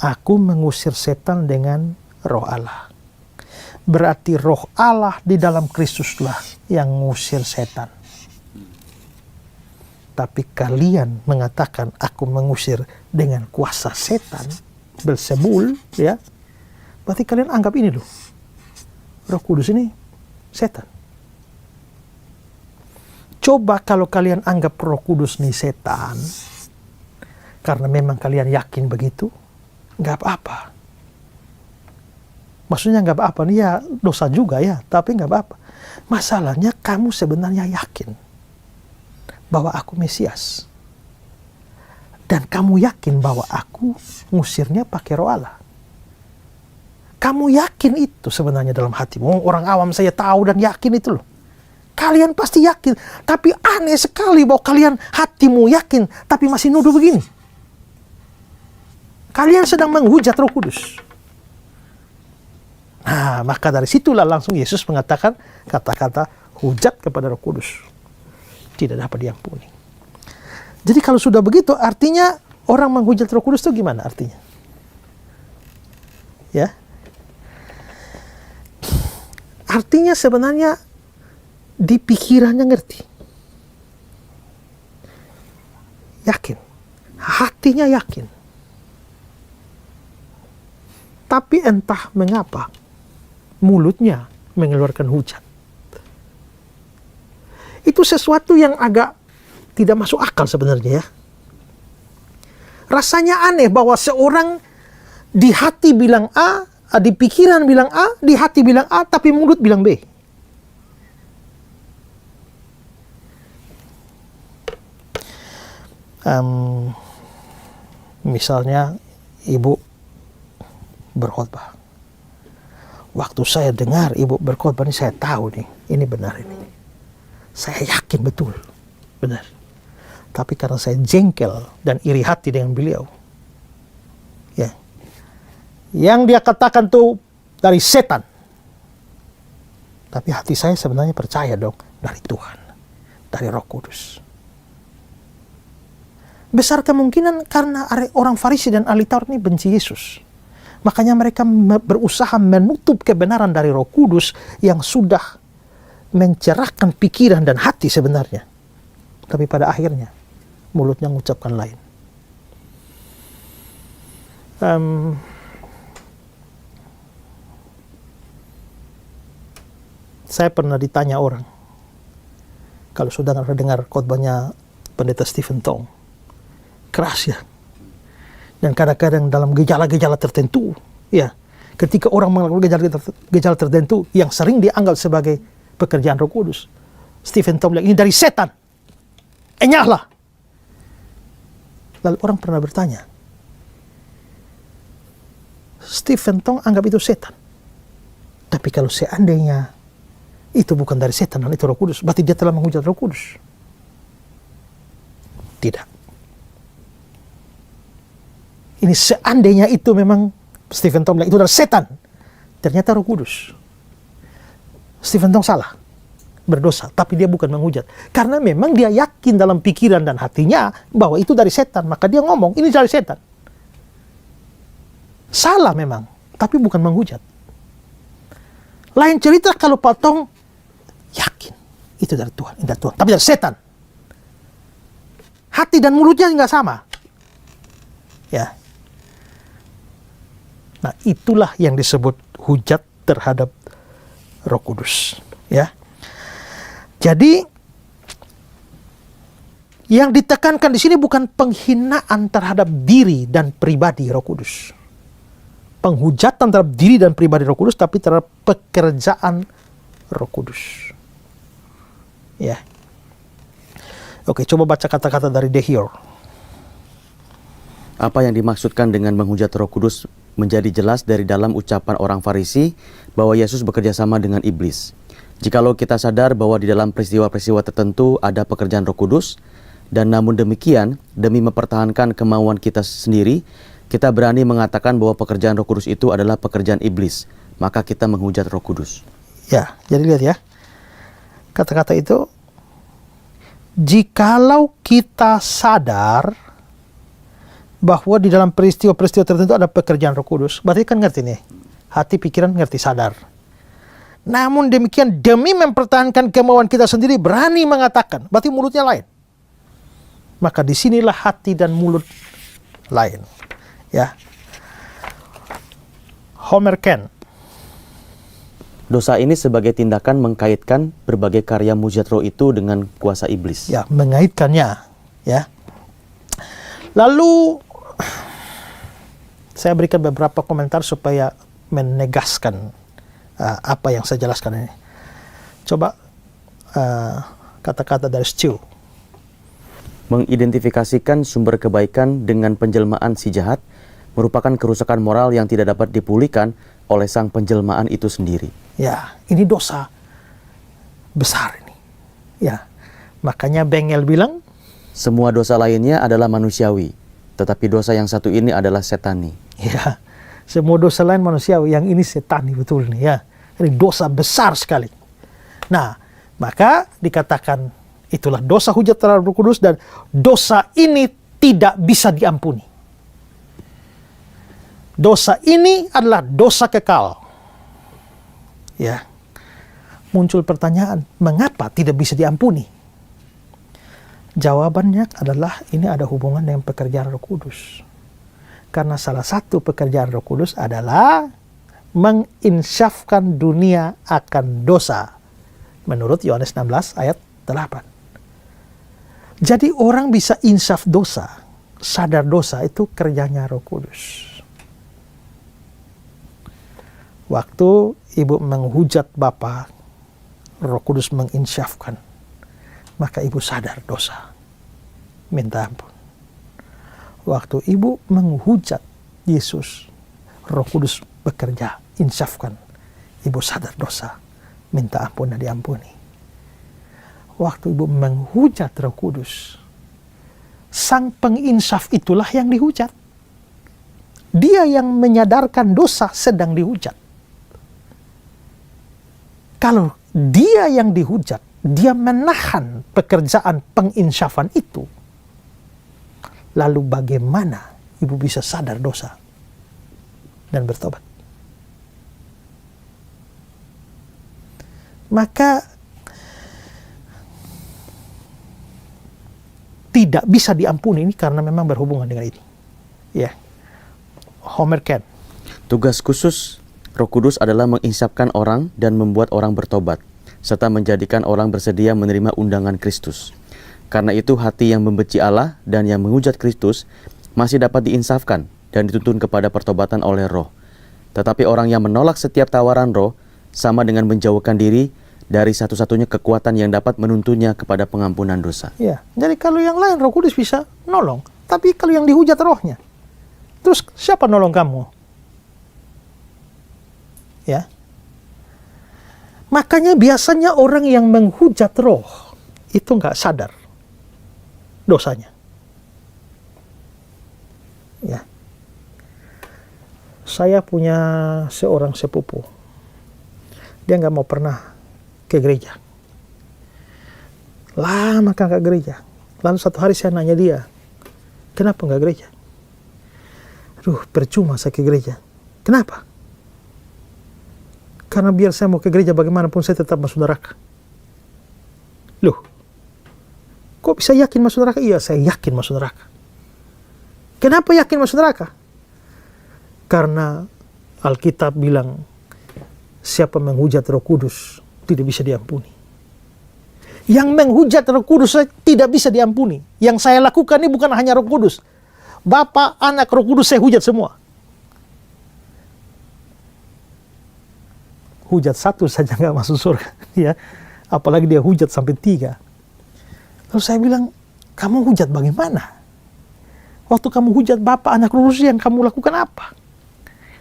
aku mengusir setan dengan Roh Allah. Berarti Roh Allah di dalam Kristuslah yang mengusir setan. Tapi kalian mengatakan aku mengusir dengan kuasa setan, Beelzebul, ya. Berarti kalian anggap ini loh, Roh Kudus ini setan. Coba kalau kalian anggap Roh Kudus ini setan, karena memang kalian yakin begitu, nggak apa-apa. Maksudnya nggak apa-apa, nih ya dosa juga ya, tapi nggak apa-apa. Masalahnya kamu sebenarnya yakin bahwa aku Mesias. Dan kamu yakin bahwa aku ngusirnya pakai Roh Allah. Kamu yakin itu sebenarnya dalam hatimu. Orang awam saya tahu dan yakin itu loh. Kalian pasti yakin. Tapi aneh sekali bahwa kalian hatimu yakin, tapi masih nuduh begini. Kalian sedang menghujat Roh Kudus. Nah, maka dari situlah langsung Yesus mengatakan kata-kata hujat kepada Roh Kudus tidak dapat diampuni. Jadi kalau sudah begitu, artinya orang menghujat Roh Kudus itu gimana artinya? Ya. Artinya sebenarnya di pikirannya ngerti. Yakin. Hatinya yakin. Tapi entah mengapa mulutnya mengeluarkan hujat. Itu sesuatu yang agak tidak masuk akal sebenarnya ya. Rasanya aneh bahwa seorang di hati bilang A, di pikiran bilang A, di hati bilang A, tapi mulut bilang B. Misalnya ibu berkhotbah. Waktu saya dengar ibu berkhotbah ini, saya tahu nih, ini benar ini. Saya yakin betul, benar. Tapi karena saya jengkel dan iri hati dengan beliau, ya, yang dia katakan tuh dari setan. Tapi hati saya sebenarnya percaya dong dari Tuhan, dari Roh Kudus. Besar kemungkinan karena orang Farisi dan ahli Taurat ini benci Yesus. Makanya mereka berusaha menutup kebenaran dari Roh Kudus yang sudah mencerahkan pikiran dan hati sebenarnya. Tapi pada akhirnya mulutnya mengucapkan lain. Em, saya pernah ditanya orang, kalau sudah dengar khotbahnya Pendeta Stephen Tong, keras ya. Dan kadang-kadang dalam gejala-gejala tertentu, ya, ketika orang melakukan gejala tertentu yang sering dianggap sebagai pekerjaan Roh Kudus, Stephen Tong bilang ini dari setan. Enyahlah. Lalu orang pernah bertanya, Stephen Tong anggap itu setan. Tapi kalau seandainya itu bukan dari setan dan itu Roh Kudus, berarti dia telah menghujat Roh Kudus. Tidak. Ini seandainya itu memang Stephen Tong bilang itu adalah setan, ternyata Roh Kudus. Stephen Tong salah, berdosa, tapi dia bukan menghujat. Karena memang dia yakin dalam pikiran dan hatinya bahwa itu dari setan, maka dia ngomong ini dari setan. Salah memang, tapi bukan menghujat. Lain cerita kalau Pak Tong yakin itu dari Tuhan, ini dari Tuhan, tapi dari setan. Hati dan mulutnya nggak sama. Ya. Nah, itulah yang disebut hujat terhadap Roh Kudus, ya. Jadi yang ditekankan di sini bukan penghinaan terhadap diri dan pribadi Roh Kudus. Penghujatan terhadap diri dan pribadi Roh Kudus, tapi terhadap pekerjaan Roh Kudus. Ya. Oke, coba baca kata-kata dari De Hior. Apa yang dimaksudkan dengan menghujat Roh Kudus menjadi jelas dari dalam ucapan orang Farisi bahwa Yesus bekerja sama dengan iblis. Jikalau kita sadar bahwa di dalam peristiwa-peristiwa tertentu ada pekerjaan Roh Kudus, dan namun demikian, demi mempertahankan kemauan kita sendiri, kita berani mengatakan bahwa pekerjaan Roh Kudus itu adalah pekerjaan iblis, maka kita menghujat Roh Kudus. Ya, jadi lihat ya. Kata-kata itu, jikalau kita sadar bahwa di dalam peristiwa-peristiwa tertentu ada pekerjaan Roh Kudus, berarti kan ngerti nih. Hati, pikiran ngerti, sadar. Namun demikian, demi mempertahankan kemauan kita sendiri, berani mengatakan, berarti mulutnya lain. Maka disinilah hati dan mulut lain. Ya. Homer Ken. Dosa ini sebagai tindakan mengkaitkan berbagai karya mujizat roh itu dengan kuasa iblis. Ya, mengaitkannya. Ya. Lalu saya berikan beberapa komentar supaya menegaskan apa yang saya jelaskan ini. Coba kata-kata dari Stew. Mengidentifikasikan sumber kebaikan dengan penjelmaan si jahat merupakan kerusakan moral yang tidak dapat dipulihkan oleh sang penjelmaan itu sendiri. Ya, ini dosa besar ini. Ya, makanya Bengel bilang, semua dosa lainnya adalah manusiawi, tetapi dosa yang satu ini adalah setani. ya, semua dosa lain manusiawi, yang ini setani betul nih ya. Ini dosa besar sekali. Nah, maka dikatakan itulah dosa hujat terhadap Roh Kudus, dan dosa ini tidak bisa diampuni. Dosa ini adalah dosa kekal. Ya. Muncul pertanyaan, mengapa tidak bisa diampuni? Jawabannya adalah ini ada hubungan dengan pekerjaan Roh Kudus. Karena salah satu pekerjaan Roh Kudus adalah menginsyafkan dunia akan dosa. Menurut Yohanes 16 ayat 8. Jadi orang bisa insyaf dosa, sadar dosa, itu kerjanya Roh Kudus. Waktu ibu menghujat Bapa, Roh Kudus menginsyafkan, maka ibu sadar dosa, minta ampun. Waktu ibu menghujat Yesus, Roh Kudus bekerja, insyafkan, ibu sadar dosa, minta ampun dan diampuni. Waktu ibu menghujat Roh Kudus, sang penginsyaf itulah yang dihujat. Dia yang menyadarkan dosa sedang dihujat. Kalau dia yang dihujat, dia menahan pekerjaan penginsyafan itu, lalu bagaimana ibu bisa sadar dosa dan bertobat? Maka tidak bisa diampuni ini karena memang berhubungan dengan ini. Ya. Homer Ken. Tugas khusus Roh Kudus adalah menginsapkan orang dan membuat orang bertobat, serta menjadikan orang bersedia menerima undangan Kristus. Karena itu hati yang membenci Allah dan yang menghujat Kristus masih dapat diinsafkan dan dituntun kepada pertobatan oleh Roh. Tetapi orang yang menolak setiap tawaran Roh sama dengan menjauhkan diri dari satu-satunya kekuatan yang dapat menuntunnya kepada pengampunan dosa. Ya, jadi kalau yang lain Roh Kudus bisa nolong, tapi kalau yang dihujat rohnya, terus siapa nolong kamu? Ya. Makanya biasanya orang yang menghujat roh itu nggak sadar dosanya. Ya. Saya punya seorang sepupu. Dia nggak mau pernah ke gereja. Lama kan ke gereja. Lalu satu hari saya nanya dia, kenapa nggak gereja? Aduh, percuma saya ke gereja. Kenapa? Karena biar saya mau ke gereja bagaimanapun saya tetap masuk neraka. Loh, kok bisa yakin masuk neraka? Iya, saya yakin masuk neraka. Kenapa yakin masuk neraka? Karena Alkitab bilang, siapa menghujat Roh Kudus tidak bisa diampuni. Yang menghujat Roh Kudus tidak bisa diampuni. Yang saya lakukan ini bukan hanya Roh Kudus. Bapa, Anak, Roh Kudus saya hujat semua. Hujat satu saja nggak masuk surga, ya. Apalagi dia hujat sampai 3. Lalu saya bilang, kamu hujat bagaimana? Waktu kamu hujat Bapa, Anak, Roh Kudus yang kamu lakukan apa?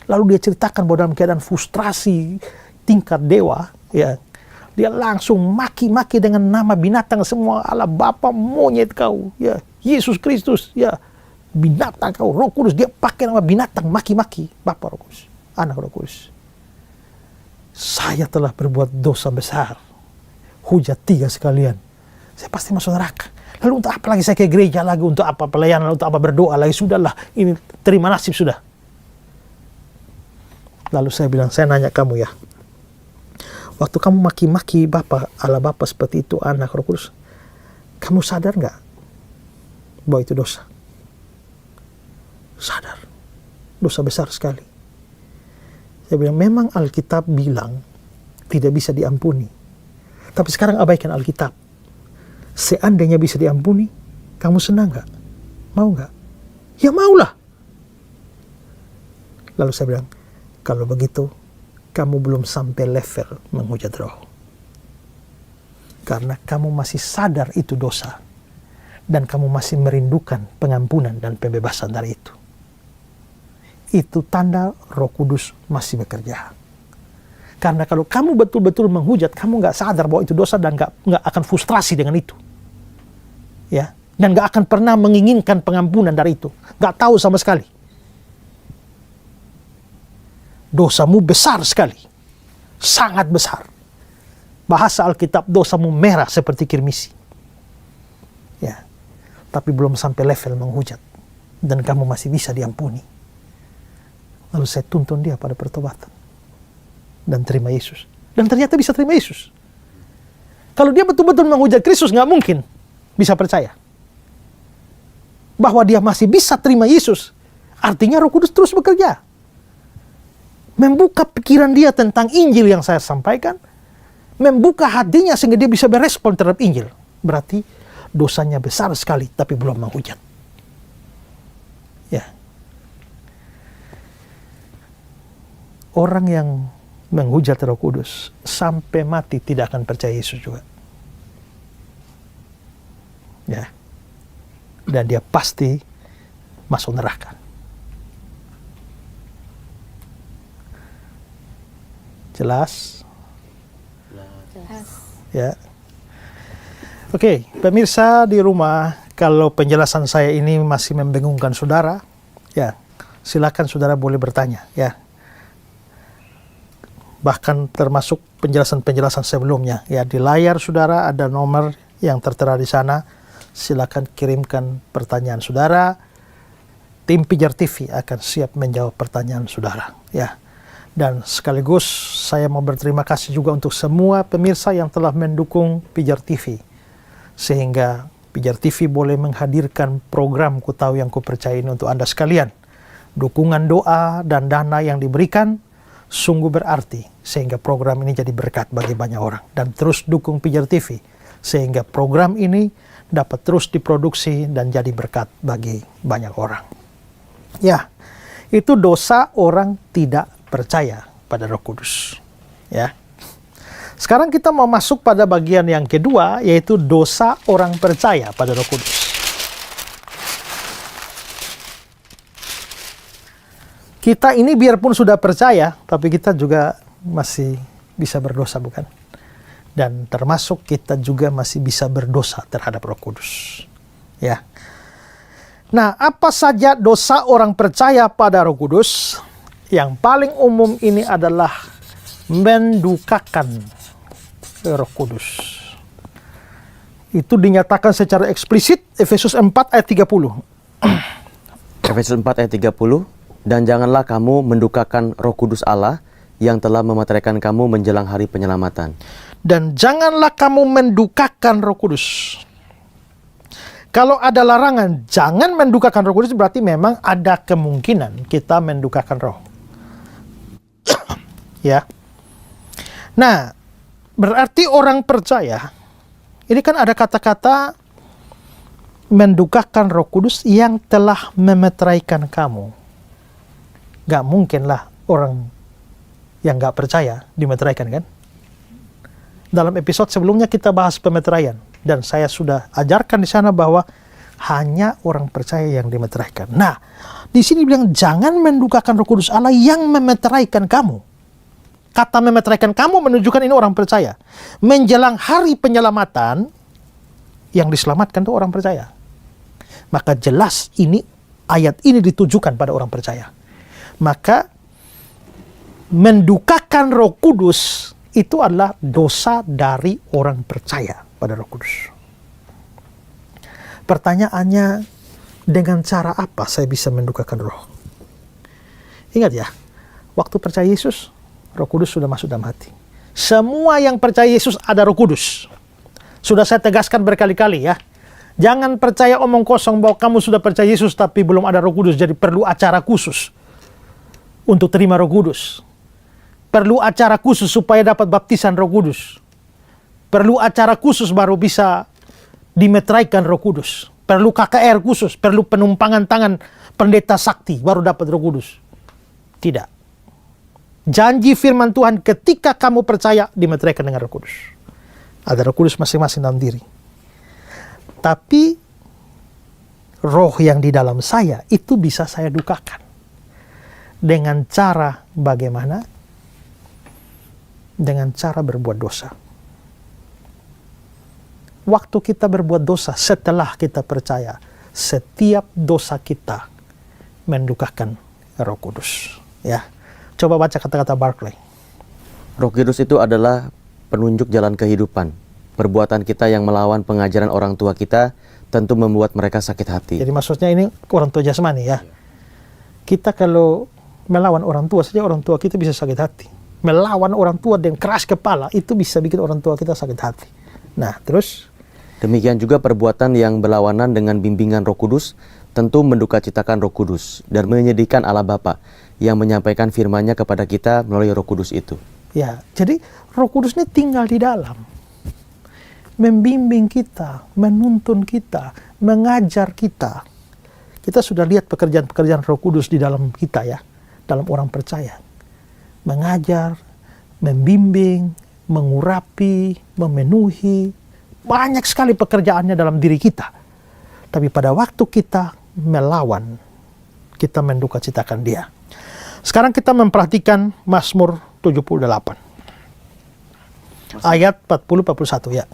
Lalu dia ceritakan bahwa dalam keadaan frustrasi tingkat dewa, ya, dia langsung maki-maki dengan nama binatang semua, Allah Bapa, monyet kau, ya, Yesus Kristus, ya, binatang kau, Roh Kudus. Dia pakai nama binatang, maki-maki Bapa, Roh Kudus, Anak, Roh Kudus. Saya telah berbuat dosa besar. Hujat 3 sekalian. Saya pasti masuk neraka. Lalu untuk apa lagi saya ke gereja lagi? Untuk apa pelayanan? Untuk apa berdoa lagi? Sudahlah, ini terima nasib sudah. Lalu saya bilang, saya nanya kamu ya. Waktu kamu maki-maki Bapa, Allah Bapa seperti itu, Anak, Roh Kudus, kamu sadar nggak bahwa itu dosa? Sadar. Dosa besar sekali. Saya bilang, memang Alkitab bilang tidak bisa diampuni. Tapi sekarang abaikan Alkitab. Seandainya bisa diampuni, kamu senang nggak? Mau nggak? Ya maulah. Lalu saya bilang, kalau begitu, kamu belum sampai level menghujat roh. Karena kamu masih sadar itu dosa. Dan kamu masih merindukan pengampunan dan pembebasan dari itu. Itu tanda Roh Kudus masih bekerja. Karena kalau kamu betul-betul menghujat, kamu nggak sadar bahwa itu dosa dan nggak akan frustrasi dengan itu, ya, dan nggak akan pernah menginginkan pengampunan dari itu, nggak tahu sama sekali. Dosamu besar sekali, sangat besar. Bahasa Alkitab, dosamu merah seperti kirmisi, ya, tapi belum sampai level menghujat dan kamu masih bisa diampuni. Lalu saya tuntun dia pada pertobatan. Dan terima Yesus. Dan ternyata bisa terima Yesus. Kalau dia betul-betul menghujat Kristus, nggak mungkin bisa percaya. Bahwa dia masih bisa terima Yesus. Artinya Roh Kudus terus bekerja. Membuka pikiran dia tentang Injil yang saya sampaikan. Membuka hatinya sehingga dia bisa berespon terhadap Injil. Berarti dosanya besar sekali, tapi belum menghujat. Ya. Orang yang menghujat Roh Kudus sampai mati tidak akan percaya Yesus juga. Ya. Dan dia pasti masuk neraka. Jelas? Jelas. Ya. Oke, pemirsa di rumah, kalau penjelasan saya ini masih membingungkan saudara, ya, silakan saudara boleh bertanya, ya. Bahkan termasuk penjelasan-penjelasan sebelumnya, ya, di layar saudara ada nomor yang tertera di sana. Silakan kirimkan pertanyaan saudara. Tim Pijar TV akan siap menjawab pertanyaan saudara, ya. Dan sekaligus saya mau berterima kasih juga untuk semua pemirsa yang telah mendukung Pijar TV, sehingga Pijar TV boleh menghadirkan program Ku Tahu Yang Ku Percaya ini untuk Anda sekalian. Dukungan doa dan dana yang diberikan sungguh berarti sehingga program ini jadi berkat bagi banyak orang. Dan terus dukung Pijar TV sehingga program ini dapat terus diproduksi dan jadi berkat bagi banyak orang. Ya, itu dosa orang tidak percaya pada Roh Kudus. Ya. Sekarang kita mau masuk pada bagian yang kedua, yaitu dosa orang percaya pada Roh Kudus. Kita ini biarpun sudah percaya, tapi kita juga masih bisa berdosa, bukan? Dan termasuk kita juga masih bisa berdosa terhadap Roh Kudus. Ya. Nah, apa saja dosa orang percaya pada Roh Kudus? Yang paling umum ini adalah mendukakan Roh Kudus. Itu dinyatakan secara eksplisit Efesus 4 ayat 30. Efesus 4 ayat 30, dan janganlah kamu mendukakan Roh Kudus Allah yang telah memeteraikan kamu menjelang hari penyelamatan. Dan janganlah kamu mendukakan Roh Kudus. Kalau ada larangan jangan mendukakan Roh Kudus, berarti memang ada kemungkinan kita mendukakan Roh. Ya. Nah, berarti orang percaya, ini kan ada kata-kata mendukakan Roh Kudus yang telah memeteraikan kamu. Gak mungkin lah orang yang gak percaya dimeteraikan, kan? Dalam episode sebelumnya kita bahas pemeteraian, dan saya sudah ajarkan di sana bahwa hanya orang percaya yang dimeteraikan. Nah, di sini bilang jangan mendukakan Roh Kudus Allah yang memeteraikan kamu. Kata memeteraikan kamu menunjukkan ini orang percaya. Menjelang hari penyelamatan, yang diselamatkan itu orang percaya. Maka jelas ini ayat ini ditujukan pada orang percaya. Maka mendukakan Roh Kudus itu adalah dosa dari orang percaya pada Roh Kudus. Pertanyaannya, dengan cara apa saya bisa mendukakan Roh? Ingat ya, waktu percaya Yesus, Roh Kudus sudah masuk dalam hati. Semua yang percaya Yesus ada Roh Kudus. Sudah saya tegaskan berkali-kali ya. Jangan percaya omong kosong bahwa kamu sudah percaya Yesus tapi belum ada Roh Kudus, jadi perlu acara khusus untuk terima Roh Kudus. Perlu acara khusus supaya dapat baptisan Roh Kudus. Perlu acara khusus baru bisa dimeteraikan Roh Kudus. Perlu KKR khusus, perlu penumpangan tangan pendeta sakti baru dapat Roh Kudus. Tidak. Janji firman Tuhan ketika kamu percaya dimeteraikan dengan Roh Kudus. Ada Roh Kudus masing-masing dalam diri. Tapi roh yang di dalam saya itu bisa saya dukakan. Dengan cara bagaimana? Dengan cara berbuat dosa. Waktu kita berbuat dosa setelah kita percaya, setiap dosa kita mendukakan Roh Kudus. Ya, coba baca kata-kata Barclay. Roh Kudus itu adalah penunjuk jalan kehidupan. Perbuatan kita yang melawan pengajaran orang tua kita tentu membuat mereka sakit hati. Jadi maksudnya ini orang tua jasmani ya. Kita kalau melawan orang tua saja, orang tua kita bisa sakit hati. Melawan orang tua dengan keras kepala, itu bisa bikin orang tua kita sakit hati. Nah, terus? Demikian juga perbuatan yang berlawanan dengan bimbingan Roh Kudus tentu mendukacitakan Roh Kudus dan menyedihkan Allah Bapa yang menyampaikan firman-Nya kepada kita melalui Roh Kudus itu. Ya, jadi Roh Kudus ini tinggal di dalam. Membimbing kita, menuntun kita, mengajar kita. Kita sudah lihat pekerjaan-pekerjaan Roh Kudus di dalam kita ya, dalam orang percaya. Mengajar, membimbing, mengurapi, memenuhi. Banyak sekali pekerjaannya dalam diri kita. Tapi pada waktu kita melawan, kita mendukacitakan dia. Sekarang kita memperhatikan Mazmur 78. Ayat 40-41 ya.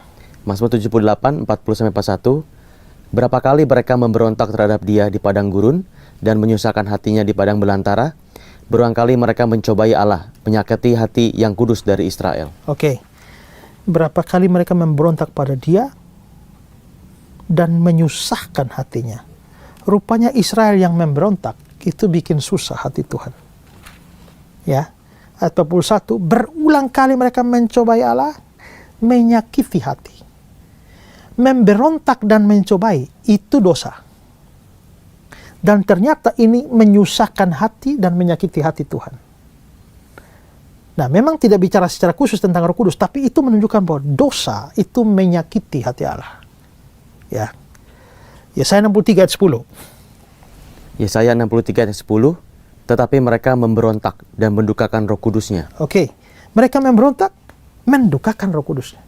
Mazmur 78, 40-41. Berapa kali mereka memberontak terhadap dia di padang gurun dan menyusahkan hatinya di padang belantara. Berulang kali mereka mencobai Allah, menyakiti hati yang kudus dari Israel. Oke. Berapa kali mereka memberontak pada dia dan menyusahkan hatinya. Rupanya Israel yang memberontak itu bikin susah hati Tuhan. Ya. Ayat 41, berulang kali mereka mencobai Allah, menyakiti hati. Memberontak dan mencobai itu dosa. Dan ternyata ini menyusahkan hati dan menyakiti hati Tuhan. Nah, memang tidak bicara secara khusus tentang Roh Kudus, tapi itu menunjukkan bahwa dosa itu menyakiti hati Allah. Ya. Yesaya 63 ayat 10. Yesaya 63 ayat 10, tetapi mereka memberontak dan mendukakan Roh Kudusnya. Oke. Mereka memberontak, mendukakan Roh Kudusnya.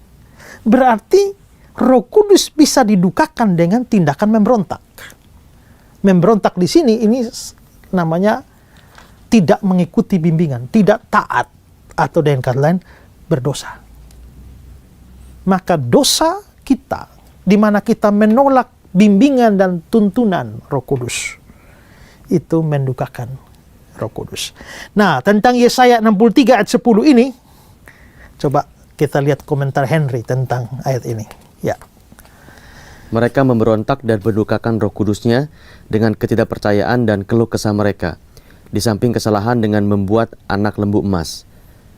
Berarti Roh Kudus bisa didukakan dengan tindakan memberontak. Memberontak di sini ini namanya tidak mengikuti bimbingan, tidak taat, atau dengan kata lain berdosa. Maka dosa kita di mana kita menolak bimbingan dan tuntunan Roh Kudus itu mendukakan Roh Kudus. Nah, tentang Yesaya 63 ayat 10 ini coba kita lihat komentar Henry tentang ayat ini. Ya. Mereka memberontak dan mendukakan Roh Kudusnya dengan ketidakpercayaan dan keluh kesah mereka, di samping kesalahan dengan membuat anak lembu emas.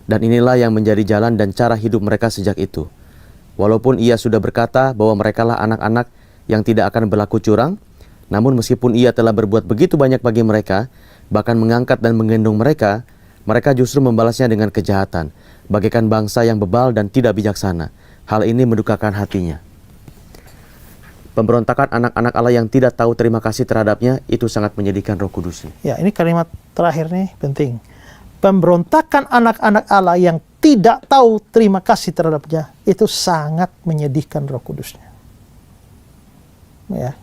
Dan inilah yang menjadi jalan dan cara hidup mereka sejak itu. Walaupun ia sudah berkata bahwa merekalah anak-anak yang tidak akan berlaku curang, namun meskipun ia telah berbuat begitu banyak bagi mereka, bahkan mengangkat dan menggendong mereka, mereka justru membalasnya dengan kejahatan, bagaikan bangsa yang bebal dan tidak bijaksana. Hal ini mendukakan hatinya. Pemberontakan anak-anak Allah yang tidak tahu terima kasih terhadapnya itu sangat menyedihkan Roh Kudusnya. Ya, ini kalimat terakhir nih penting. Pemberontakan anak-anak Allah yang tidak tahu terima kasih terhadapnya itu sangat menyedihkan Roh Kudusnya. Ya.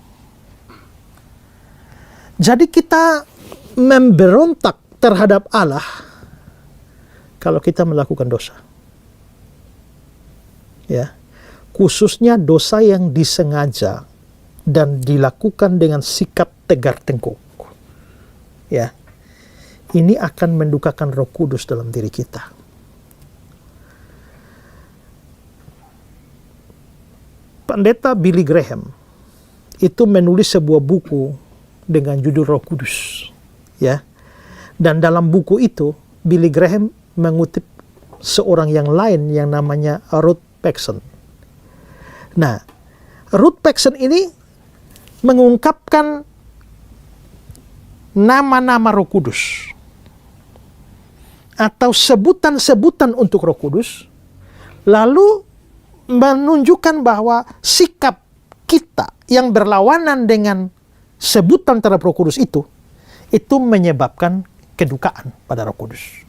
Jadi kita memberontak terhadap Allah kalau kita melakukan dosa. Ya. Khususnya dosa yang disengaja dan dilakukan dengan sikap tegar tengkuk. Ya. Ini akan mendukakan Roh Kudus dalam diri kita. Pendeta Billy Graham itu menulis sebuah buku dengan judul Roh Kudus. Ya. Dan dalam buku itu Billy Graham mengutip seorang yang lain yang namanya Ruth Paxson. Nah, Ruth Paxson ini mengungkapkan nama-nama Roh Kudus atau sebutan-sebutan untuk Roh Kudus, lalu menunjukkan bahwa sikap kita yang berlawanan dengan sebutan terhadap Roh Kudus itu menyebabkan kedukaan pada Roh Kudus.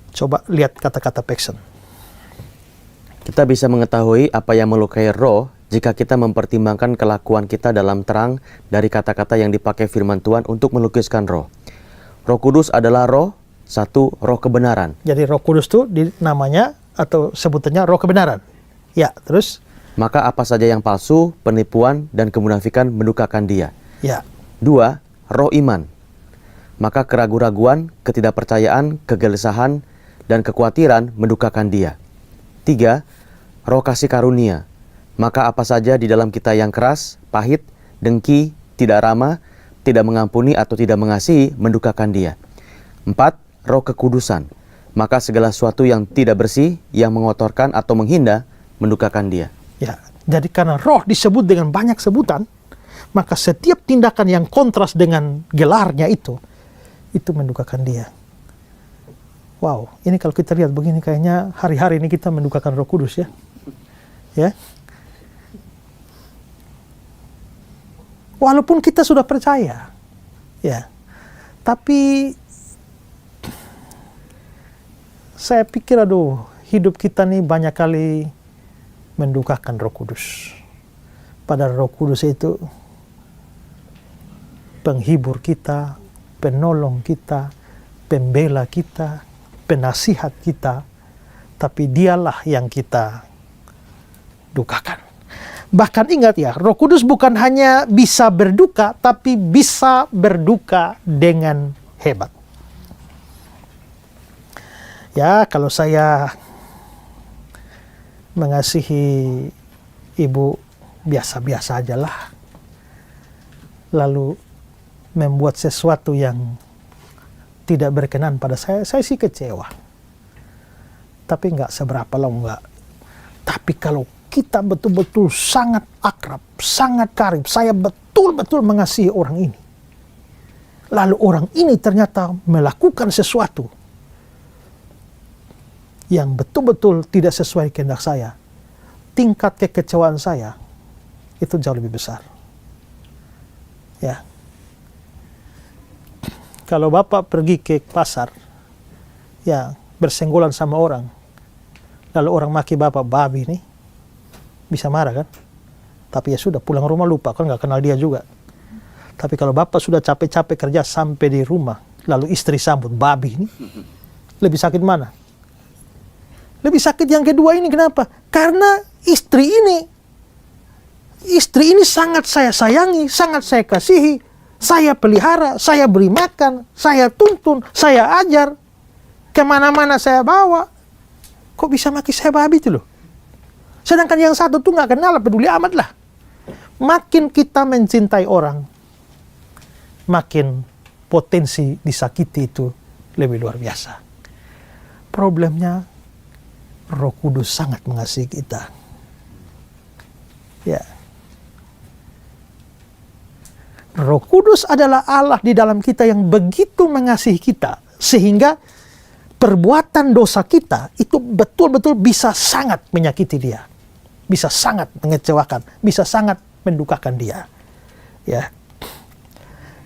Coba lihat kata-kata Paxson. Kita bisa mengetahui apa yang melukai roh jika kita mempertimbangkan kelakuan kita dalam terang dari kata-kata yang dipakai firman Tuhan untuk melukiskan roh. Roh Kudus adalah roh, satu roh kebenaran. Jadi Roh Kudus itu namanya atau sebutannya roh kebenaran. Ya, terus? Maka apa saja yang palsu, penipuan, dan kemunafikan mendukakan dia. Ya. Dua, roh iman. Maka keraguan-raguan, ketidakpercayaan, kegelisahan, dan kekhawatiran mendukakan dia. Tiga, roh kasih karunia. Maka apa saja di dalam kita yang keras, pahit, dengki, tidak ramah, tidak mengampuni atau tidak mengasihi mendukakan dia. Empat, roh kekudusan. Maka segala sesuatu yang tidak bersih, yang mengotorkan atau menghina mendukakan dia. Ya, jadi karena roh disebut dengan banyak sebutan, maka setiap tindakan yang kontras dengan gelarnya itu mendukakan dia. Wow, ini kalau kita lihat begini kayaknya hari-hari ini kita mendukakan Roh Kudus ya. Ya. Walaupun kita sudah percaya. Ya. Tapi saya pikir hidup kita nih banyak kali mendukakan Roh Kudus. Padahal Roh Kudus itu penghibur kita, penolong kita, pembela kita, penasihat kita, tapi dialah yang kita dukakan. Bahkan ingat ya, Roh Kudus bukan hanya bisa berduka, tapi bisa berduka dengan hebat. Ya, kalau saya mengasihi ibu biasa-biasa aja lah, lalu membuat sesuatu yang tidak berkenan pada saya sih kecewa. Tapi nggak seberapa lah, nggak. Tapi kalau kita betul-betul sangat akrab, sangat karib, saya betul-betul mengasihi orang ini, lalu orang ini ternyata melakukan sesuatu yang betul-betul tidak sesuai kehendak saya, tingkat kekecewaan saya itu jauh lebih besar. Ya. Kalau Bapak pergi ke pasar, ya, bersenggolan sama orang, lalu orang maki Bapak babi nih, bisa marah kan? Tapi ya sudah, pulang rumah lupa, kan nggak kenal dia juga. Tapi kalau Bapak sudah capek-capek kerja sampai di rumah, lalu istri sambut babi nih, lebih sakit mana? Lebih sakit yang kedua ini, kenapa? Karena istri ini sangat saya sayangi, sangat saya kasihi, saya pelihara, saya beri makan, saya tuntun, saya ajar, kemana-mana saya bawa. Kok bisa maki saya babi itu loh? Sedangkan yang satu tuh nggak kenal, peduli amat lah. Makin kita mencintai orang, makin potensi disakiti itu lebih luar biasa. Problemnya, Roh Kudus sangat mengasihi kita. Ya. Roh Kudus adalah Allah di dalam kita yang begitu mengasihi kita, sehingga perbuatan dosa kita itu betul-betul bisa sangat menyakiti dia, bisa sangat mengecewakan, bisa sangat mendukakan dia. Ya.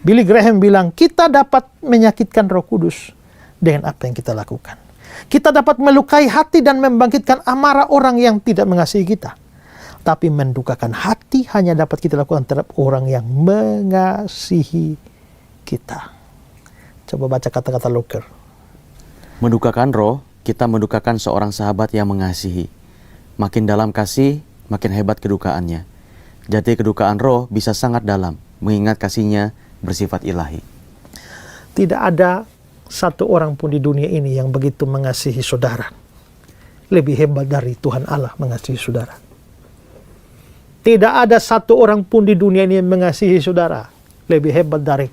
Billy Graham bilang, kita dapat menyakitkan Roh Kudus dengan apa yang kita lakukan. Kita dapat melukai hati dan membangkitkan amarah orang yang tidak mengasihi kita. Tapi mendukakan hati hanya dapat kita lakukan terhadap orang yang mengasihi kita. Coba baca kata-kata Loker. Mendukakan roh, kita mendukakan seorang sahabat yang mengasihi. Makin dalam kasih, makin hebat kedukaannya. Jadi kedukaan roh bisa sangat dalam, mengingat kasihnya bersifat ilahi. Tidak ada satu orang pun di dunia ini yang begitu mengasihi saudara. Lebih hebat dari Tuhan Allah mengasihi saudara. Tidak ada satu orang pun di dunia ini yang mengasihi saudara lebih hebat dari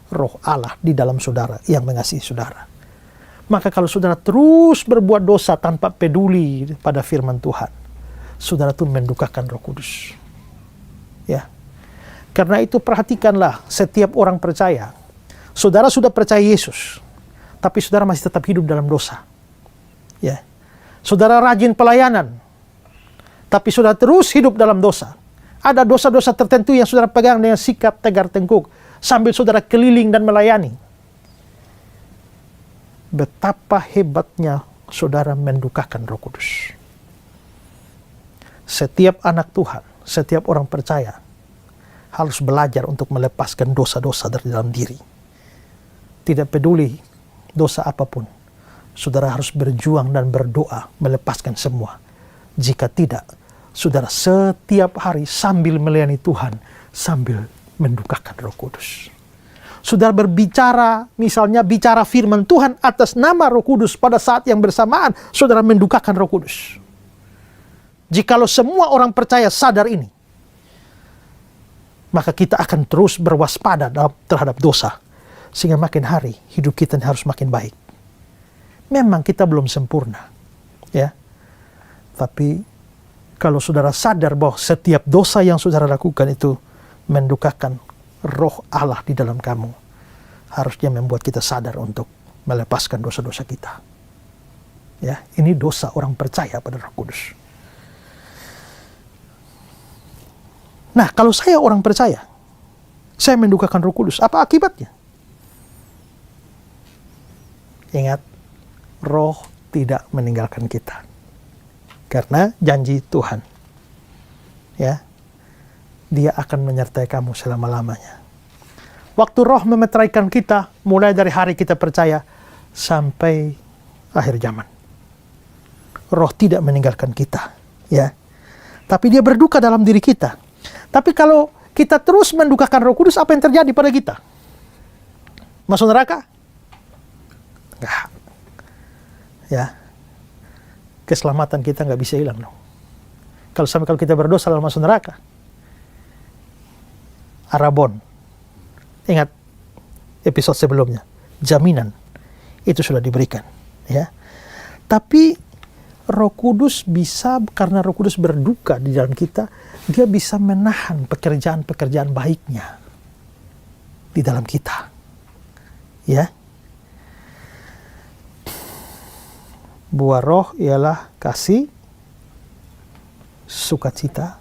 Roh Allah di dalam saudara yang mengasihi saudara. Maka kalau saudara terus berbuat dosa tanpa peduli pada firman Tuhan, saudara itu mendukakan Roh Kudus. Ya. Karena itu perhatikanlah setiap orang percaya. Saudara sudah percaya Yesus, tapi saudara masih tetap hidup dalam dosa. Ya. Saudara rajin pelayanan, tapi saudara terus hidup dalam dosa. Ada dosa-dosa tertentu yang saudara pegang dengan sikap tegar tengkuk sambil saudara keliling dan melayani. Betapa hebatnya saudara mendukakan Roh Kudus. Setiap anak Tuhan, setiap orang percaya harus belajar untuk melepaskan dosa-dosa dari dalam diri. Tidak peduli dosa apapun, saudara harus berjuang dan berdoa melepaskan semua. Jika tidak, saudara setiap hari sambil melayani Tuhan, sambil mendukakan Roh Kudus. Saudara berbicara, misalnya bicara firman Tuhan atas nama Roh Kudus, pada saat yang bersamaan, saudara mendukakan Roh Kudus. Jikalau semua orang percaya sadar ini, maka kita akan terus berwaspada terhadap dosa, sehingga makin hari hidup kita harus makin baik. Memang kita belum sempurna, ya. Tapi kalau saudara sadar bahwa setiap dosa yang saudara lakukan itu mendukakan Roh Allah di dalam kamu, harusnya membuat kita sadar untuk melepaskan dosa-dosa kita. Ya, ini dosa orang percaya pada Roh Kudus. Nah, kalau saya orang percaya, saya mendukakan Roh Kudus, apa akibatnya? Ingat, Roh tidak meninggalkan kita. Karena janji Tuhan, ya, Dia akan menyertai kamu selama-lamanya. Waktu Roh memeteraikan kita, mulai dari hari kita percaya sampai akhir zaman. Roh tidak meninggalkan kita, ya. Tapi Dia berduka dalam diri kita. Tapi kalau kita terus mendukakan Roh Kudus, apa yang terjadi pada kita? Masuk neraka? Enggak. Ya. Keselamatan kita nggak bisa hilang dong. Kalau kita berdosa lalu masuk neraka, Arabon, ingat episode sebelumnya, jaminan itu sudah diberikan, ya. Tapi Roh Kudus bisa, karena Roh Kudus berduka di dalam kita, Dia bisa menahan pekerjaan-pekerjaan baiknya di dalam kita. Ya. Buah roh ialah kasih, sukacita,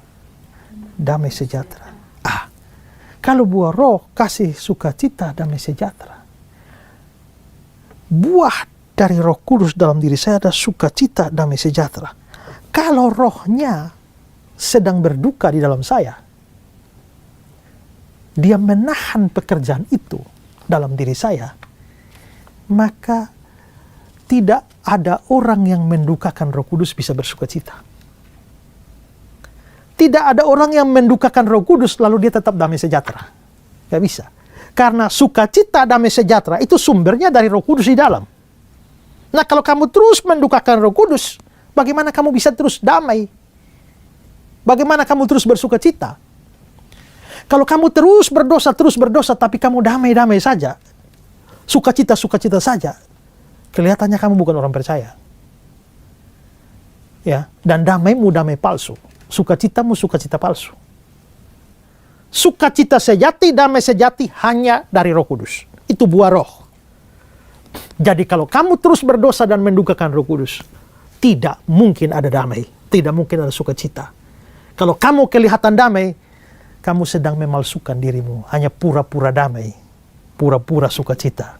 damai sejahtera. Kalau buah roh, kasih, sukacita, damai sejahtera. Buah dari Roh Kudus dalam diri saya ada sukacita, damai sejahtera. Kalau rohnya sedang berduka di dalam saya, dia menahan pekerjaan itu dalam diri saya, maka tidak ada orang yang mendukakan Roh Kudus bisa bersukacita. Tidak ada orang yang mendukakan Roh Kudus lalu dia tetap damai sejahtera. Gak bisa. Karena sukacita, damai sejahtera itu sumbernya dari Roh Kudus di dalam. Nah, kalau kamu terus mendukakan Roh Kudus, bagaimana kamu bisa terus damai? Bagaimana kamu terus bersukacita? Kalau kamu terus berdosa, tapi kamu damai-damai saja, sukacita saja, kelihatannya kamu bukan orang percaya. Ya, dan damaimu damai palsu. Sukacitamu sukacita palsu. Sukacita sejati, damai sejati hanya dari Roh Kudus. Itu buah roh. Jadi kalau kamu terus berdosa dan mendukakan Roh Kudus, tidak mungkin ada damai, tidak mungkin ada sukacita. Kalau kamu kelihatan damai, kamu sedang memalsukan dirimu, hanya pura-pura damai, pura-pura sukacita.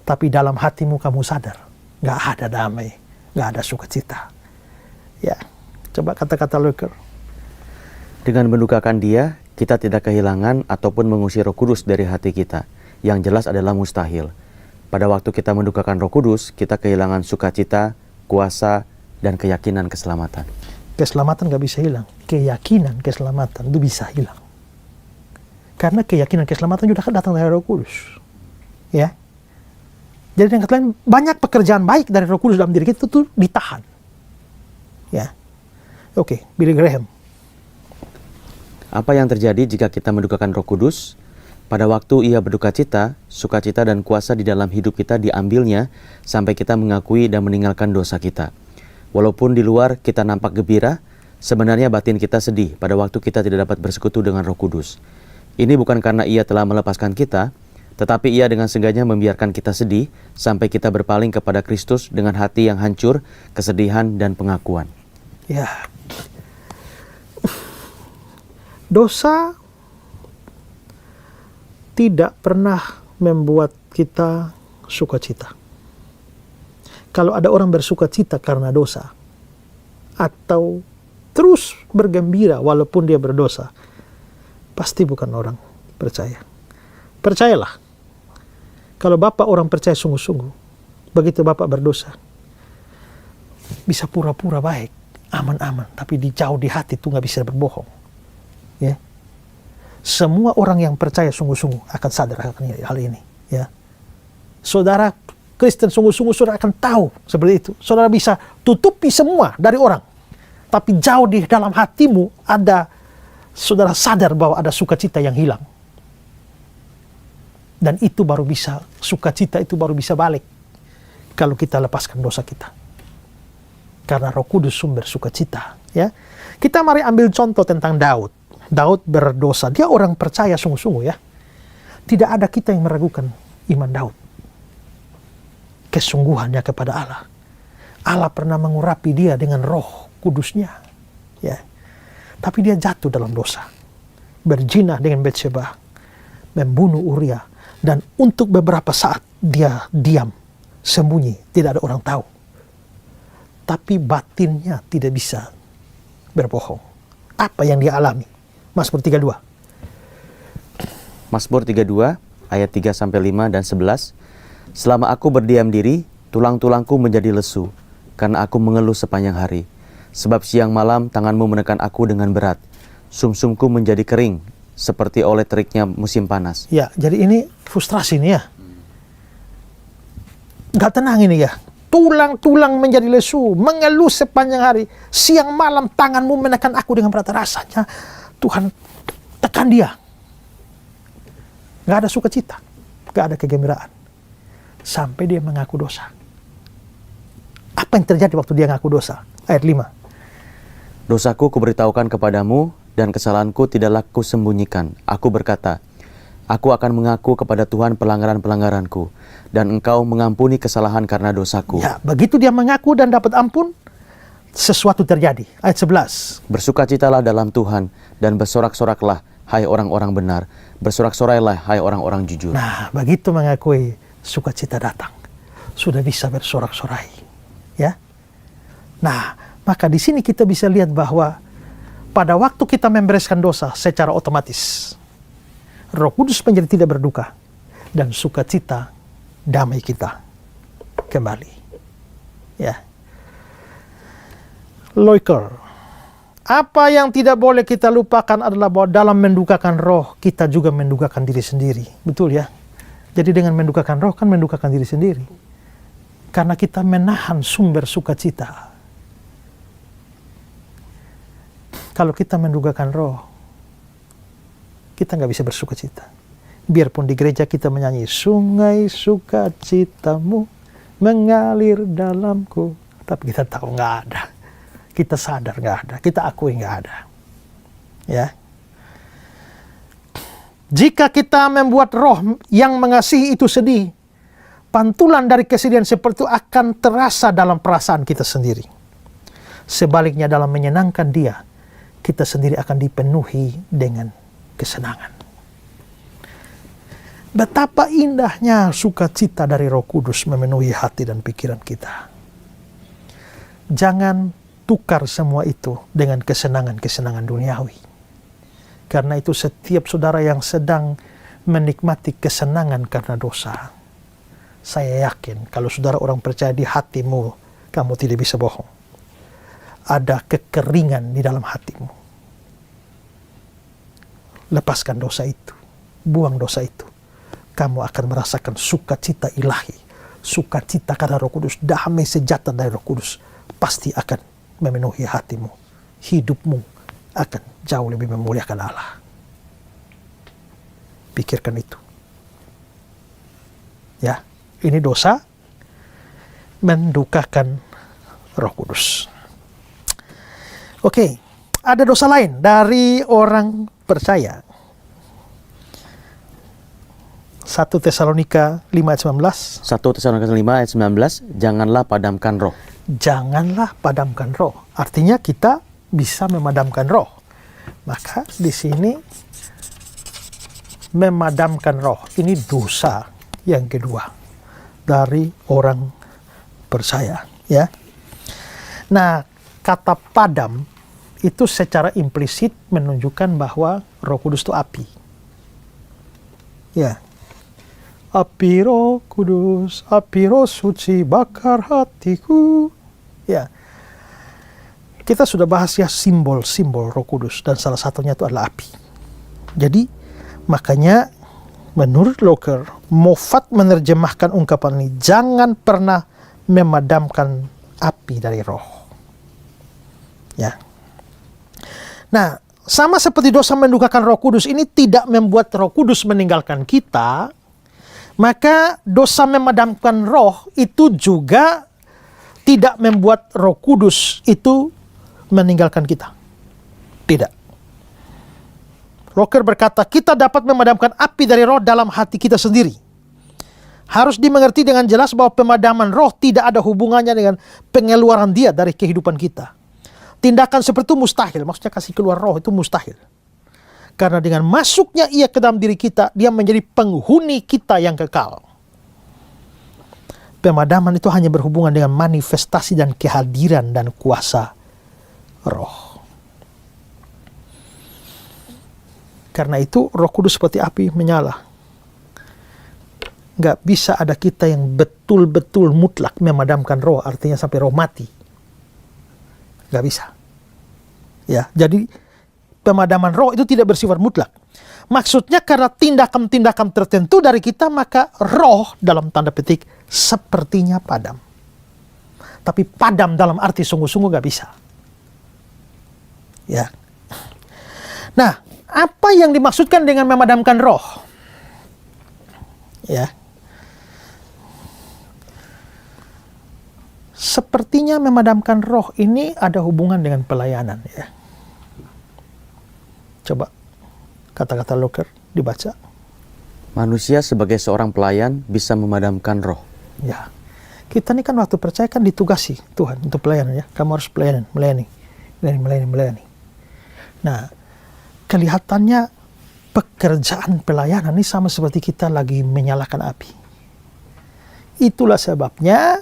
Tapi dalam hatimu kamu sadar, nggak ada damai, nggak ada sukacita. Ya. Coba kata-kata Luker. Dengan mendukakan Dia, kita tidak kehilangan ataupun mengusir Roh Kudus dari hati kita. Yang jelas adalah mustahil. Pada waktu kita mendukakan Roh Kudus, kita kehilangan sukacita, kuasa, dan keyakinan keselamatan. Keselamatan gak bisa hilang. Keyakinan keselamatan itu bisa hilang. Karena keyakinan keselamatan juga datang dari Roh Kudus. Ya. Jadi dengan kata lain, banyak pekerjaan baik dari Roh Kudus dalam diri kita itu ditahan. Ya. Oke, Billy Graham. Apa yang terjadi jika kita mendukakan Roh Kudus? Pada waktu Ia berduka cita, sukacita dan kuasa di dalam hidup kita diambilnya sampai kita mengakui dan meninggalkan dosa kita. Walaupun di luar kita nampak gembira, sebenarnya batin kita sedih pada waktu kita tidak dapat bersekutu dengan Roh Kudus. Ini bukan karena Ia telah melepaskan kita, tetapi Ia dengan sengaja membiarkan kita sedih sampai kita berpaling kepada Kristus dengan hati yang hancur, kesedihan, dan pengakuan. Ya. Dosa tidak pernah membuat kita sukacita. Kalau ada orang bersukacita karena dosa, atau terus bergembira walaupun dia berdosa, pasti bukan orang percaya. Percayalah, kalau Bapak orang percaya sungguh-sungguh, begitu Bapak berdosa, bisa pura-pura baik, aman-aman, tapi di jauh di hati itu nggak bisa berbohong. Ya, semua orang yang percaya sungguh-sungguh akan sadar akan hal ini. Ya, saudara Kristen sungguh-sungguh saudara akan tahu seperti itu. Saudara bisa tutupi semua dari orang, tapi jauh di dalam hatimu ada, saudara sadar bahwa ada sukacita yang hilang. Dan itu baru bisa, sukacita itu baru bisa balik kalau kita lepaskan dosa kita. Karena Roh Kudus sumber sukacita. Ya, kita mari ambil contoh tentang Daud. Daud berdosa, dia orang percaya sungguh-sungguh ya. Tidak ada kita yang meragukan iman Daud. Kesungguhannya kepada Allah. Allah pernah mengurapi dia dengan Roh Kudusnya. Ya. Tapi dia jatuh dalam dosa. Berzina dengan Batsheba. Membunuh Uria. Dan untuk beberapa saat dia diam. Sembunyi. Tidak ada orang tahu. Tapi batinnya tidak bisa berbohong. Apa yang dia alami? Mazmur 32. Mazmur 32 ayat 3-5 dan 11. Selama aku berdiam diri, tulang-tulangku menjadi lesu, karena aku mengeluh sepanjang hari. Sebab siang malam tanganmu menekan aku dengan berat. Sumsumku menjadi kering, seperti oleh teriknya musim panas. Ya, jadi ini frustrasi nih ya. Gak tenang ini ya. Tulang-tulang menjadi lesu, mengeluh sepanjang hari. Siang malam tanganmu menekan aku dengan berat. Rasanya Tuhan tekan dia. Gak ada sukacita, gak ada kegembiraan. Sampai dia mengaku dosa. Apa yang terjadi waktu dia mengaku dosa? Ayat 5. Dosaku kuberitahukan kepadamu, dan kesalahanku tidaklah kusembunyikan. Aku berkata, Aku akan mengaku kepada Tuhan pelanggaran-pelanggaranku, dan Engkau mengampuni kesalahan karena dosaku. Ya, begitu dia mengaku dan dapat ampun, sesuatu terjadi. Ayat 11. Bersukacitalah dalam Tuhan, dan bersorak-soraklah, hai orang-orang benar. Bersorak-sorailah, hai orang-orang jujur. Nah, begitu mengakui, sukacita datang. Sudah bisa bersorak-sorai. Ya. Nah, maka di sini kita bisa lihat bahwa pada waktu kita membereskan dosa secara otomatis, Roh Kudus menjadi tidak berduka, dan sukacita damai kita kembali. Ya. Loiker. Apa yang tidak boleh kita lupakan adalah bahwa dalam mendukakan roh, kita juga mendukakan diri sendiri. Betul ya? Jadi dengan mendukakan roh kan mendukakan diri sendiri. Karena kita menahan sumber sukacita. Kalau kita mendukakan roh, kita nggak bisa bersukacita. Biarpun di gereja kita menyanyi, sungai sukacitamu mengalir dalamku. Tapi kita tahu nggak ada. Kita sadar nggak ada. Kita akui nggak ada. Ya. Jika kita membuat roh yang mengasihi itu sedih, pantulan dari kesedihan seperti itu akan terasa dalam perasaan kita sendiri. Sebaliknya dalam menyenangkan dia, kita sendiri akan dipenuhi dengan kesenangan. Betapa indahnya sukacita dari Roh Kudus memenuhi hati dan pikiran kita. Jangan tukar semua itu dengan kesenangan-kesenangan duniawi. Karena itu setiap saudara yang sedang menikmati kesenangan karena dosa, saya yakin kalau saudara orang percaya di hatimu, kamu tidak bisa bohong. Ada kekeringan di dalam hatimu. Lepaskan dosa itu. Buang dosa itu. Kamu akan merasakan sukacita ilahi. Sukacita karena Roh Kudus. Damai sejahtera dari Roh Kudus. Pasti akan memenuhi hatimu. Hidupmu akan jauh lebih memuliakan Allah. Pikirkan itu. Ya, ini dosa mendukakan Roh Kudus. Oke, ada dosa lain dari orang percaya. 1 Tesalonika 5 ayat 19. 1 Tesalonika 5 ayat 19, janganlah padamkan roh. Janganlah padamkan roh. Artinya kita bisa memadamkan roh. Maka di sini memadamkan roh. Ini dosa yang kedua dari orang percaya. Ya. Nah, kata padam itu secara implisit menunjukkan bahwa Roh Kudus itu api. Ya. Api Roh Kudus, api Roh Suci bakar hatiku. Ya. Kita sudah bahas ya simbol-simbol Roh Kudus dan salah satunya itu adalah api. Jadi makanya menurut Loker, Moffat menerjemahkan ungkapan ini, jangan pernah memadamkan api dari roh. Ya. Nah, sama seperti dosa mendukakan Roh Kudus ini tidak membuat Roh Kudus meninggalkan kita, maka dosa memadamkan roh itu juga tidak membuat Roh Kudus itu meninggalkan kita. Tidak. Rocker berkata, kita dapat memadamkan api dari roh dalam hati kita sendiri. Harus dimengerti dengan jelas bahwa pemadaman roh tidak ada hubungannya dengan pengeluaran dia dari kehidupan kita. Tindakan seperti itu mustahil, maksudnya kasih keluar roh itu mustahil. Karena dengan masuknya ia ke dalam diri kita, dia menjadi penghuni kita yang kekal. Pemadaman itu hanya berhubungan dengan manifestasi dan kehadiran dan kuasa roh. Karena itu Roh Kudus seperti api menyala. Nggak bisa ada kita yang betul-betul mutlak memadamkan roh, artinya sampai roh mati. Nggak bisa. Ya, jadi pemadaman roh itu tidak bersifat mutlak. Maksudnya karena tindakan-tindakan tertentu dari kita, maka roh dalam tanda petik sepertinya padam. Tapi padam dalam arti sungguh-sungguh nggak bisa. Ya. Nah, apa yang dimaksudkan dengan memadamkan roh? Ya. Sepertinya memadamkan roh ini ada hubungan dengan pelayanan, ya. Coba kata-kata Loker dibaca. Manusia sebagai seorang pelayan bisa memadamkan roh. Ya, kita ini kan waktu percaya kan ditugasi Tuhan untuk pelayanan ya. Kamu harus melayani. Nah, kelihatannya pekerjaan pelayanan ini sama seperti kita lagi menyalakan api. Itulah sebabnya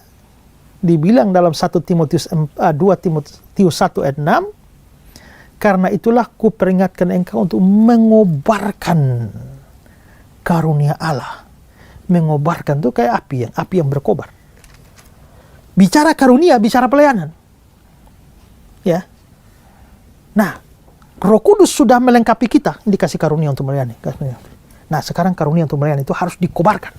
dibilang dalam 2 Timotius 1 ayat 6, karena itulah ku peringatkan engkau untuk mengobarkan karunia Allah. Mengobarkan itu kayak api yang berkobar. Bicara karunia, bicara pelayanan. Ya. Nah, Roh Kudus sudah melengkapi kita, dikasih karunia untuk melayani. Nah, sekarang karunia untuk melayani itu harus dikobarkan.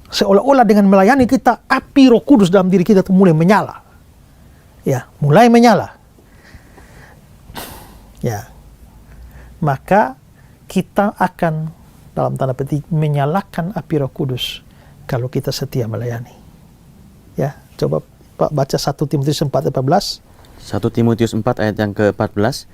Seolah-olah dengan melayani kita, api Roh Kudus dalam diri kita itu mulai menyala. Ya, mulai menyala. Ya. Maka kita akan dalam tanda petik menyalakan api Roh Kudus kalau kita setia melayani. Ya, coba Pak baca 1 Timotius 4:14. 1 Timotius 4 ayat yang ke-14.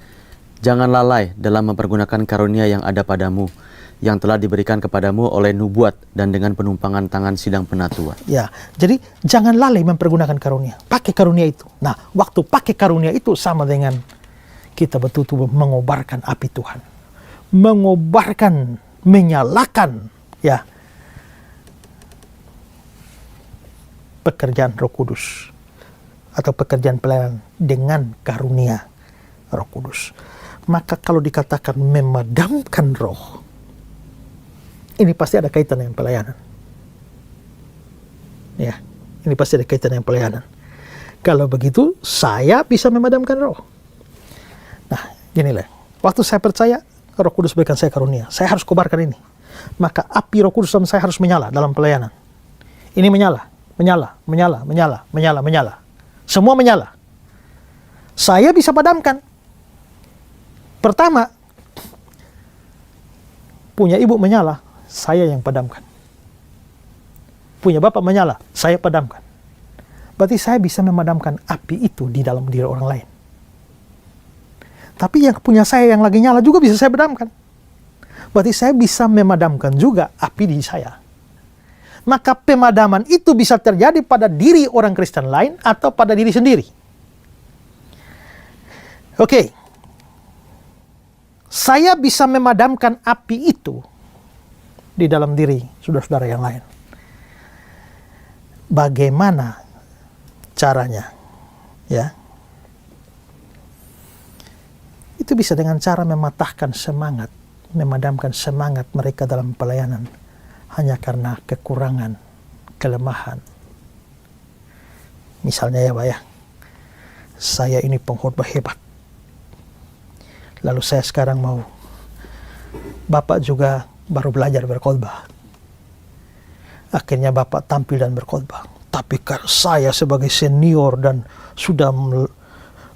Jangan lalai dalam mempergunakan karunia yang ada padamu, yang telah diberikan kepadamu oleh nubuat dan dengan penumpangan tangan sidang penatua. Ya, jadi jangan lalai mempergunakan karunia. Pakai karunia itu. Nah, waktu pakai karunia itu sama dengan kita betul-betul mengobarkan api Tuhan. Mengobarkan, menyalakan ya pekerjaan Roh Kudus atau pekerjaan pelayanan dengan karunia Roh Kudus. Maka kalau dikatakan memadamkan roh, ini pasti ada kaitan dengan pelayanan. Ya, ini pasti ada kaitan dengan pelayanan. Kalau begitu, saya bisa memadamkan roh. Nah, ginilah. Waktu saya percaya, Roh Kudus berikan saya karunia. Saya harus kobarkan ini. Maka api Roh Kudus dalam saya harus menyala dalam pelayanan. Ini menyala. Semua menyala. Saya bisa padamkan. Pertama, punya ibu menyala, saya yang padamkan. Punya bapak menyala, saya padamkan. Berarti saya bisa memadamkan api itu di dalam diri orang lain. Tapi yang punya saya yang lagi nyala juga bisa saya padamkan. Berarti saya bisa memadamkan juga api di saya. Maka pemadaman itu bisa terjadi pada diri orang Kristen lain atau pada diri sendiri. Oke. Saya bisa memadamkan api itu di dalam diri saudara-saudara yang lain. Bagaimana caranya? Ya. Itu bisa dengan cara mematahkan semangat, memadamkan semangat mereka dalam pelayanan hanya karena kekurangan, kelemahan. Misalnya ya Pak ya, saya ini pengkhotbah hebat. Lalu saya sekarang mau, Bapak juga baru belajar berkhotbah. Akhirnya Bapak tampil dan berkhotbah. Tapi karena saya sebagai senior dan sudah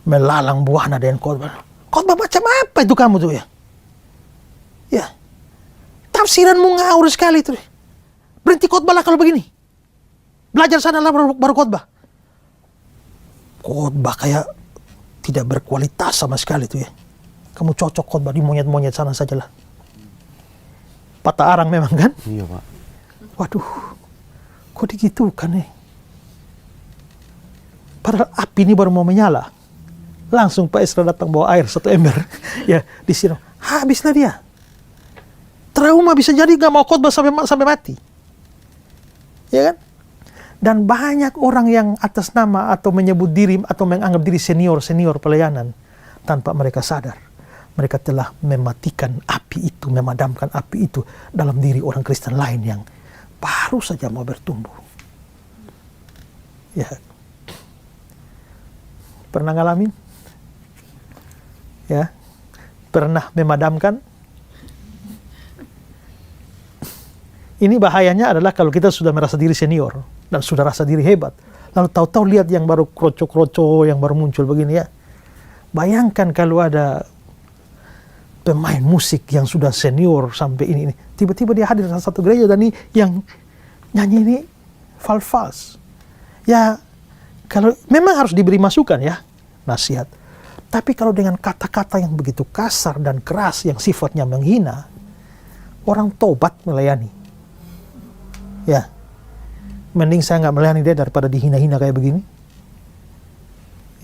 melalang buana dengan khotbah. Khotbah macam apa itu kamu tuh ya? Ya, tafsiranmu ngawur sekali tuh. Berhenti khotbah lah kalau begini. Belajar sana lah baru khotbah. Khotbah kayak tidak berkualitas sama sekali tuh ya. Kamu cocok khotbah di monyet-monyet sana sajalah. Patah arang memang kan? Iya Pak. Waduh, kok digitukan nih? Padahal api ini baru mau menyala. Langsung Pak Esra datang bawa air 1 ember. Ya, disiram. Habislah dia. Trauma bisa jadi gak mau khotbah sampai mati. Ya kan? Dan banyak orang yang atas nama atau menyebut diri atau menganggap diri senior pelayanan tanpa mereka sadar. Mereka telah mematikan api itu, memadamkan api itu dalam diri orang Kristen lain yang baru saja mau bertumbuh. Ya. Pernah ngalamin? Ya. Pernah memadamkan? Ini bahayanya adalah kalau kita sudah merasa diri senior dan sudah rasa diri hebat. Lalu tahu-tahu lihat yang baru kroco-kroco, yang baru muncul begini ya. Bayangkan kalau ada pemain musik yang sudah senior sampai ini. Tiba-tiba dia hadir dalam satu gereja dan ini yang nyanyi ini fals. Ya, kalau memang harus diberi masukan ya, nasihat. Tapi kalau dengan kata-kata yang begitu kasar dan keras yang sifatnya menghina, orang tobat melayani. Ya, mending saya nggak melayani dia daripada dihina-hina kayak begini.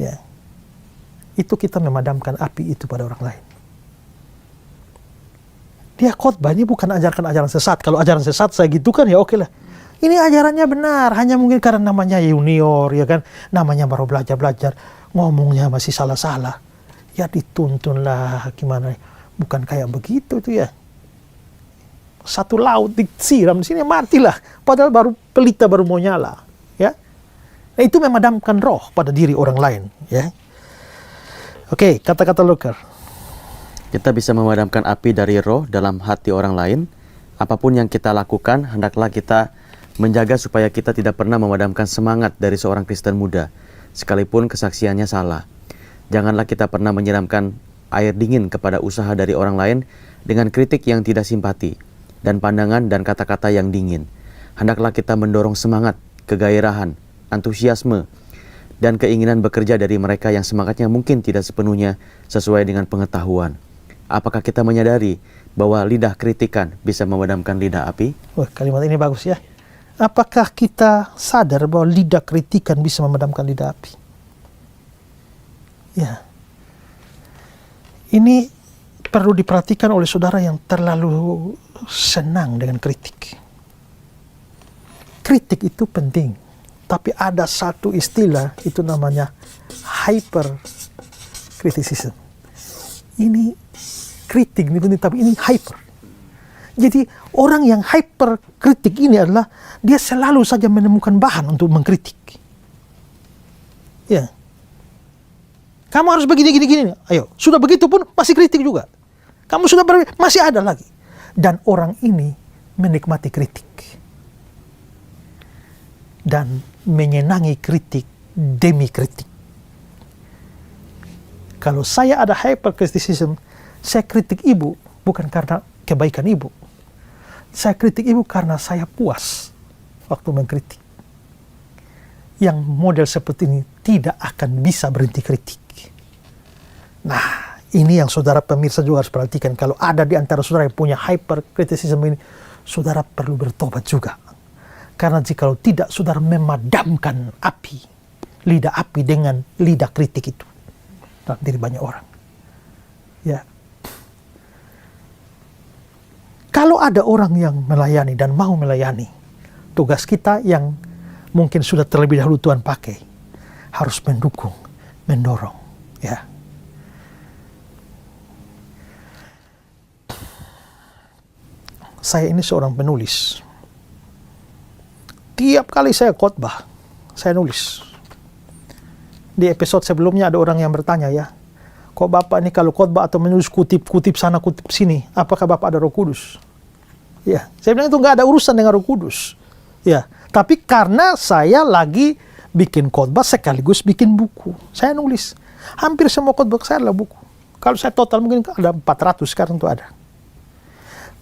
Ya, itu kita memadamkan api itu pada orang lain. Dia khotbah ini bukan ajarkan ajaran sesat. Kalau ajaran sesat saya gitu kan ya oke lah. Ini ajarannya benar, hanya mungkin karena namanya junior, ya kan, namanya baru belajar, ngomongnya masih salah-salah. Ya dituntun lah gimana, bukan kayak begitu itu ya. Satu laut disiram di sini matilah, padahal baru pelita baru mau nyala, ya. Nah, itu memadamkan roh pada diri orang lain, ya. Oke, kata-kata Luker. Kita bisa memadamkan api dari roh dalam hati orang lain. Apapun yang kita lakukan, hendaklah kita menjaga supaya kita tidak pernah memadamkan semangat dari seorang Kristen muda, sekalipun kesaksiannya salah. Janganlah kita pernah menyiramkan air dingin kepada usaha dari orang lain dengan kritik yang tidak simpati, dan pandangan dan kata-kata yang dingin. Hendaklah kita mendorong semangat, kegairahan, antusiasme, dan keinginan bekerja dari mereka yang semangatnya mungkin tidak sepenuhnya sesuai dengan pengetahuan. Apakah kita menyadari bahwa lidah kritikan bisa memadamkan lidah api? Wah, kalimat ini bagus ya. Apakah kita sadar bahwa lidah kritikan bisa memadamkan lidah api? Ya. Ini perlu diperhatikan oleh saudara yang terlalu senang dengan kritik. Kritik itu penting, tapi ada satu istilah itu namanya hypercriticism. Ini kritik ini penting, tapi ini hyper. Jadi orang yang hyperkritik ini adalah dia selalu saja menemukan bahan untuk mengkritik. Ya. Kamu harus begini. Ayo, sudah begitu pun masih kritik juga. Kamu sudah masih ada lagi. Dan orang ini menikmati kritik. Dan menyenangi kritik demi kritik. Kalau saya ada hypercriticism, saya kritik ibu bukan karena kebaikan ibu. Saya kritik ibu karena saya puas waktu mengkritik. Yang model seperti ini tidak akan bisa berhenti kritik. Nah, ini yang saudara pemirsa juga harus perhatikan. Kalau ada di antara saudara yang punya hypercriticism ini, saudara perlu bertobat juga. Karena jika tidak, saudara memadamkan api, lidah api dengan lidah kritik itu dalam diri banyak orang. Ya. Kalau ada orang yang melayani dan mau melayani, tugas kita yang mungkin sudah terlebih dahulu Tuhan pakai, harus mendukung, mendorong. Ya. Saya ini seorang penulis. Tiap kali saya khotbah, saya nulis. Di episode sebelumnya ada orang yang bertanya ya, kok Bapak ini kalau khotbah atau menulis kutip sana kutip sini, apakah Bapak ada Roh Kudus? Ya, saya bilang itu nggak ada urusan dengan Roh Kudus. Ya, tapi karena saya lagi bikin khotbah sekaligus bikin buku, saya nulis. Hampir semua khotbah saya adalah buku. Kalau saya total mungkin ada 400 sekarang itu ada.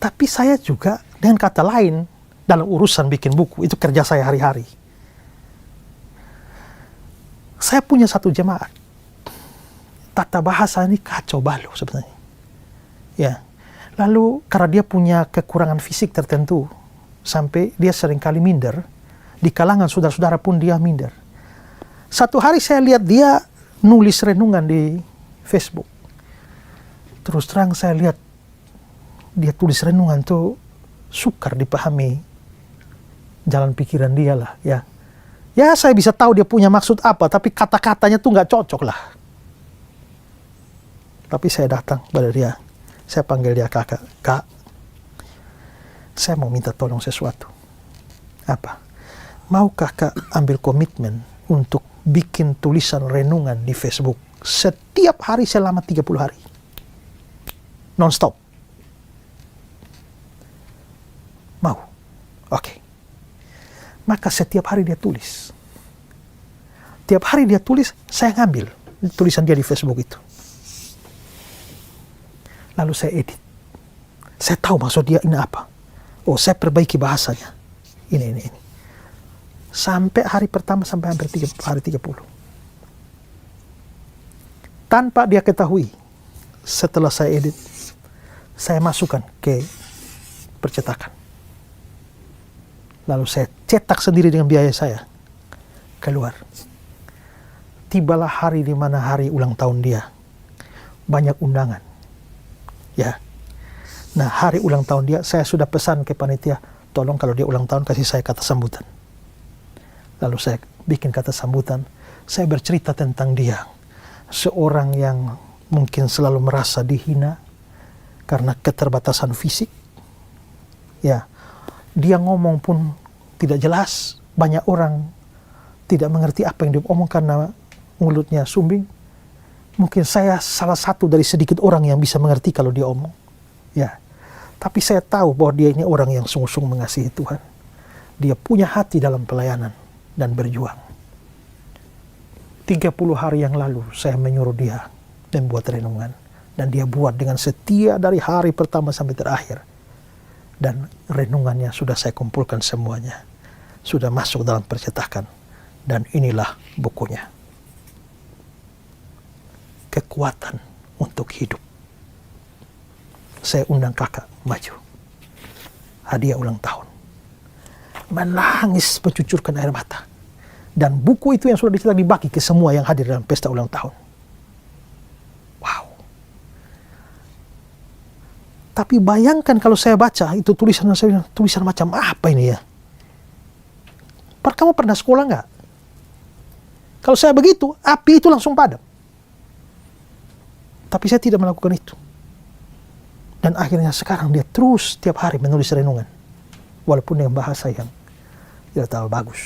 Tapi saya juga dengan kata lain dalam urusan bikin buku, itu kerja saya hari-hari. Saya punya satu jemaat. Tata bahasa ini kacau balau sebenarnya. Ya. Lalu karena dia punya kekurangan fisik tertentu, sampai dia seringkali minder, di kalangan saudara-saudara pun dia minder. Satu hari saya lihat dia nulis renungan di Facebook. Terus terang saya lihat dia tulis renungan tuh sukar dipahami jalan pikiran dia lah, ya. Ya saya bisa tahu dia punya maksud apa, tapi kata-katanya tuh nggak cocok lah. Tapi saya datang pada dia, saya panggil dia kakak, Kak, saya mau minta tolong sesuatu. Apa? Mau kakak ambil komitmen untuk bikin tulisan renungan di Facebook setiap hari selama 30 hari. Non-stop. Mau? Oke. Maka setiap hari dia tulis. Tiap hari dia tulis, saya ngambil tulisan dia di Facebook itu. Lalu saya edit. Saya tahu maksud dia ini apa. Oh, saya perbaiki bahasanya. Ini. Sampai hari pertama sampai hampir hari 30. Tanpa dia ketahui, setelah saya edit, saya masukkan ke percetakan. Lalu saya cetak sendiri dengan biaya saya. Keluar. Tibalah hari di mana hari ulang tahun dia. Banyak undangan. Ya. Nah, hari ulang tahun dia, saya sudah pesan ke panitia, tolong kalau dia ulang tahun kasih saya kata sambutan. Lalu saya bikin kata sambutan. Saya bercerita tentang dia. Seorang yang mungkin selalu merasa dihina karena keterbatasan fisik. Ya, dia ngomong pun tidak jelas. Banyak orang tidak mengerti apa yang dia omong karena mulutnya sumbing. Mungkin saya salah satu dari sedikit orang yang bisa mengerti kalau dia omong. Ya, tapi saya tahu bahwa dia ini orang yang sungguh-sungguh mengasihi Tuhan. Dia punya hati dalam pelayanan dan berjuang. 30 hari yang lalu saya menyuruh dia membuat renungan. Dan dia buat dengan setia dari hari pertama sampai terakhir. Dan renungannya sudah saya kumpulkan semuanya. Sudah masuk dalam percetakan. Dan inilah bukunya. Kekuatan untuk hidup. Saya undang kakak maju. Hadiah ulang tahun. Menangis mencucurkan air mata. Dan buku itu yang sudah dicetak dibagi ke semua yang hadir dalam pesta ulang tahun. Wow. Tapi bayangkan kalau saya baca itu tulisan macam apa ini ya? Kamu pernah sekolah nggak? Kalau saya begitu, api itu langsung padam. Tapi saya tidak melakukan itu. Dan akhirnya sekarang dia terus tiap hari menulis renungan. Walaupun dengan bahasa yang tidak terlalu bagus.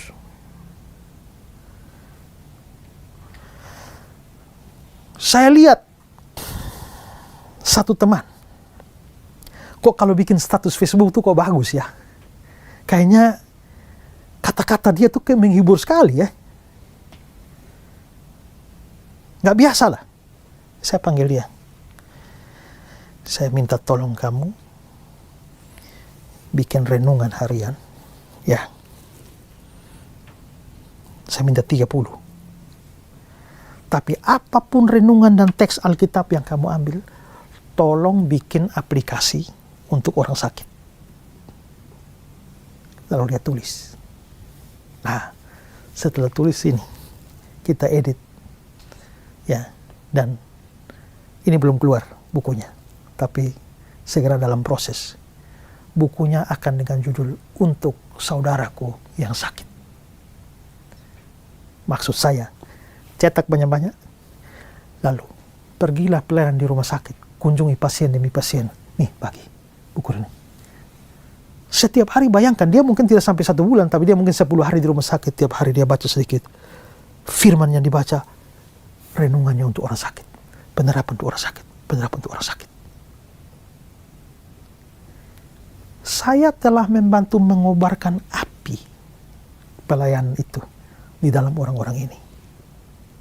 Saya lihat satu teman. Kok kalau bikin status Facebook tuh kok bagus ya? Kayaknya kata-kata dia tuh kayak menghibur sekali ya. Nggak biasa lah. Saya panggil dia. Saya minta tolong kamu bikin renungan harian. Ya. Saya minta 30. Tapi apapun renungan dan teks Alkitab yang kamu ambil, tolong bikin aplikasi untuk orang sakit. Lalu dia tulis. Nah, setelah tulis ini, kita edit. Ya, dan ini belum keluar bukunya. Tapi segera dalam proses. Bukunya akan dengan judul Untuk Saudaraku yang Sakit. Maksud saya, cetak banyak-banyak. Lalu, pergilah pelayanan di rumah sakit. Kunjungi pasien demi pasien. Nih, bagi buku ini. Setiap hari bayangkan, dia mungkin tidak sampai 1 bulan, tapi dia mungkin 10 hari di rumah sakit. Tiap hari dia baca sedikit. Firman yang dibaca, renungannya untuk orang sakit. Penerapan untuk orang sakit. Penerapan untuk orang sakit. Saya telah membantu mengobarkan api pelayanan itu di dalam orang-orang ini.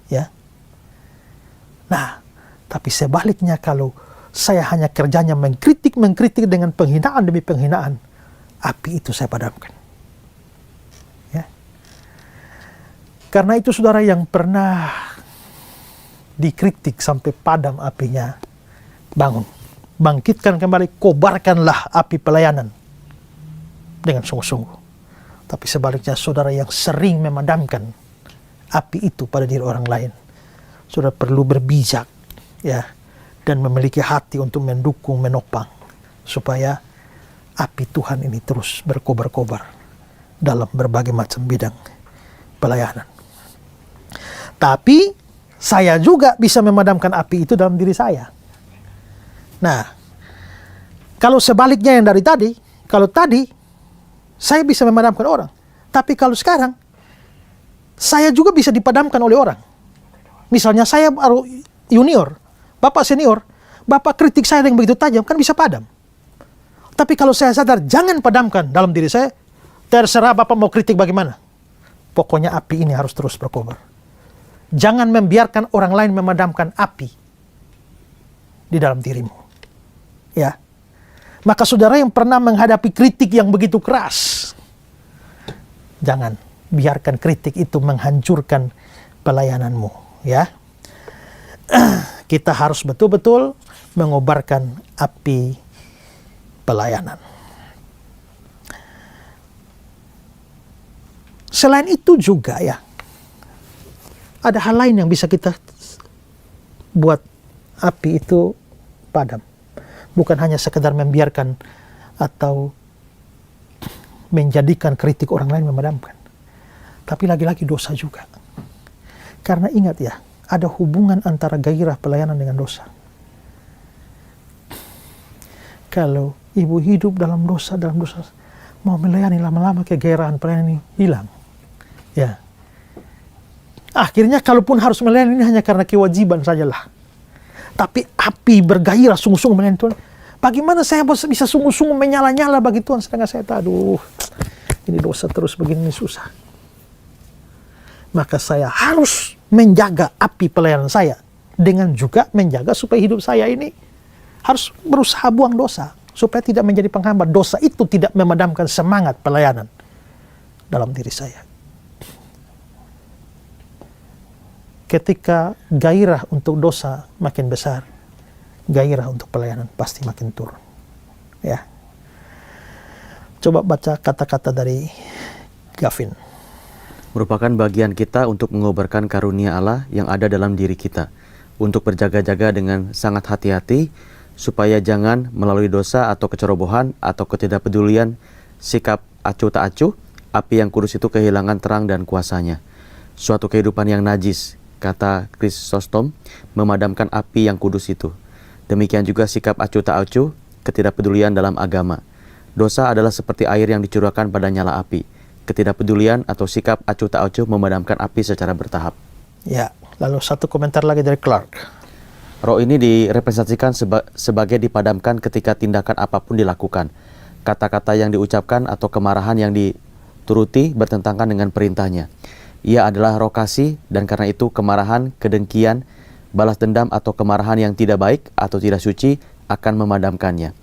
Ya. Nah, tapi sebaliknya kalau saya hanya kerjanya mengkritik dengan penghinaan demi penghinaan, api itu saya padamkan. Ya. Karena itu saudara yang pernah dikritik sampai padam apinya, bangun. Bangkitkan kembali, kobarkanlah api pelayanan dengan sungguh-sungguh. Tapi sebaliknya saudara yang sering memadamkan api itu pada diri orang lain, saudara perlu berbijak ya, dan memiliki hati untuk mendukung, menopang supaya api Tuhan ini terus berkobar-kobar dalam berbagai macam bidang pelayanan. Tapi saya juga bisa memadamkan api itu dalam diri saya. Nah, kalau sebaliknya yang dari tadi, kalau tadi saya bisa memadamkan orang, tapi kalau sekarang saya juga bisa dipadamkan oleh orang. Misalnya saya baru junior, bapak senior, bapak kritik saya dengan begitu tajam, kan bisa padam. Tapi kalau saya sadar jangan padamkan dalam diri saya, terserah bapak mau kritik bagaimana. Pokoknya api ini harus terus berkobar. Jangan membiarkan orang lain memadamkan api di dalam dirimu. Ya. Maka saudara yang pernah menghadapi kritik yang begitu keras, jangan biarkan kritik itu menghancurkan pelayananmu, ya. Kita harus betul-betul mengobarkan api pelayanan. Selain itu juga ya, ada hal lain yang bisa kita buat api itu padam. Bukan hanya sekedar membiarkan atau menjadikan kritik orang lain memadamkan. Tapi lagi-lagi dosa juga. Karena ingat ya, ada hubungan antara gairah pelayanan dengan dosa. Kalau ibu hidup dalam dosa, mau melayani lama-lama kegairahan pelayanan ini hilang. Ya. Akhirnya kalaupun harus melayani ini hanya karena kewajiban sajalah. Tapi api bergairah sungguh-sungguh melayani Tuhan. Bagaimana saya bisa sungguh-sungguh menyala-nyala bagi Tuhan sedangkan saya aduh, ini dosa terus begini susah. Maka saya harus menjaga api pelayanan saya dengan juga menjaga supaya hidup saya ini harus berusaha buang dosa supaya tidak menjadi penghambat. Dosa itu tidak memadamkan semangat pelayanan dalam diri saya. Ketika gairah untuk dosa makin besar, gairah untuk pelayanan pasti makin turun. Ya. Coba baca kata-kata dari Gavin. Merupakan bagian kita untuk mengobarkan karunia Allah yang ada dalam diri kita, untuk berjaga-jaga dengan sangat hati-hati, supaya jangan melalui dosa atau kecerobohan atau ketidakpedulian, sikap acuh tak acuh, api yang kudus itu kehilangan terang dan kuasanya. Suatu kehidupan yang najis, kata Chrysostom, memadamkan api yang kudus itu. Demikian juga sikap acuh tak acuh, ketidakpedulian dalam agama. Dosa adalah seperti air yang dicurahkan pada nyala api. Ketidakpedulian atau sikap acuh tak acuh memadamkan api secara bertahap. Ya, lalu satu komentar lagi dari Clark. Roh ini direpresentasikan sebagai dipadamkan ketika tindakan apapun dilakukan. Kata-kata yang diucapkan atau kemarahan yang dituruti bertentangan dengan perintahnya. Ia adalah roh kasih, dan karena itu kemarahan, kedengkian, balas dendam atau kemarahan yang tidak baik atau tidak suci akan memadamkannya.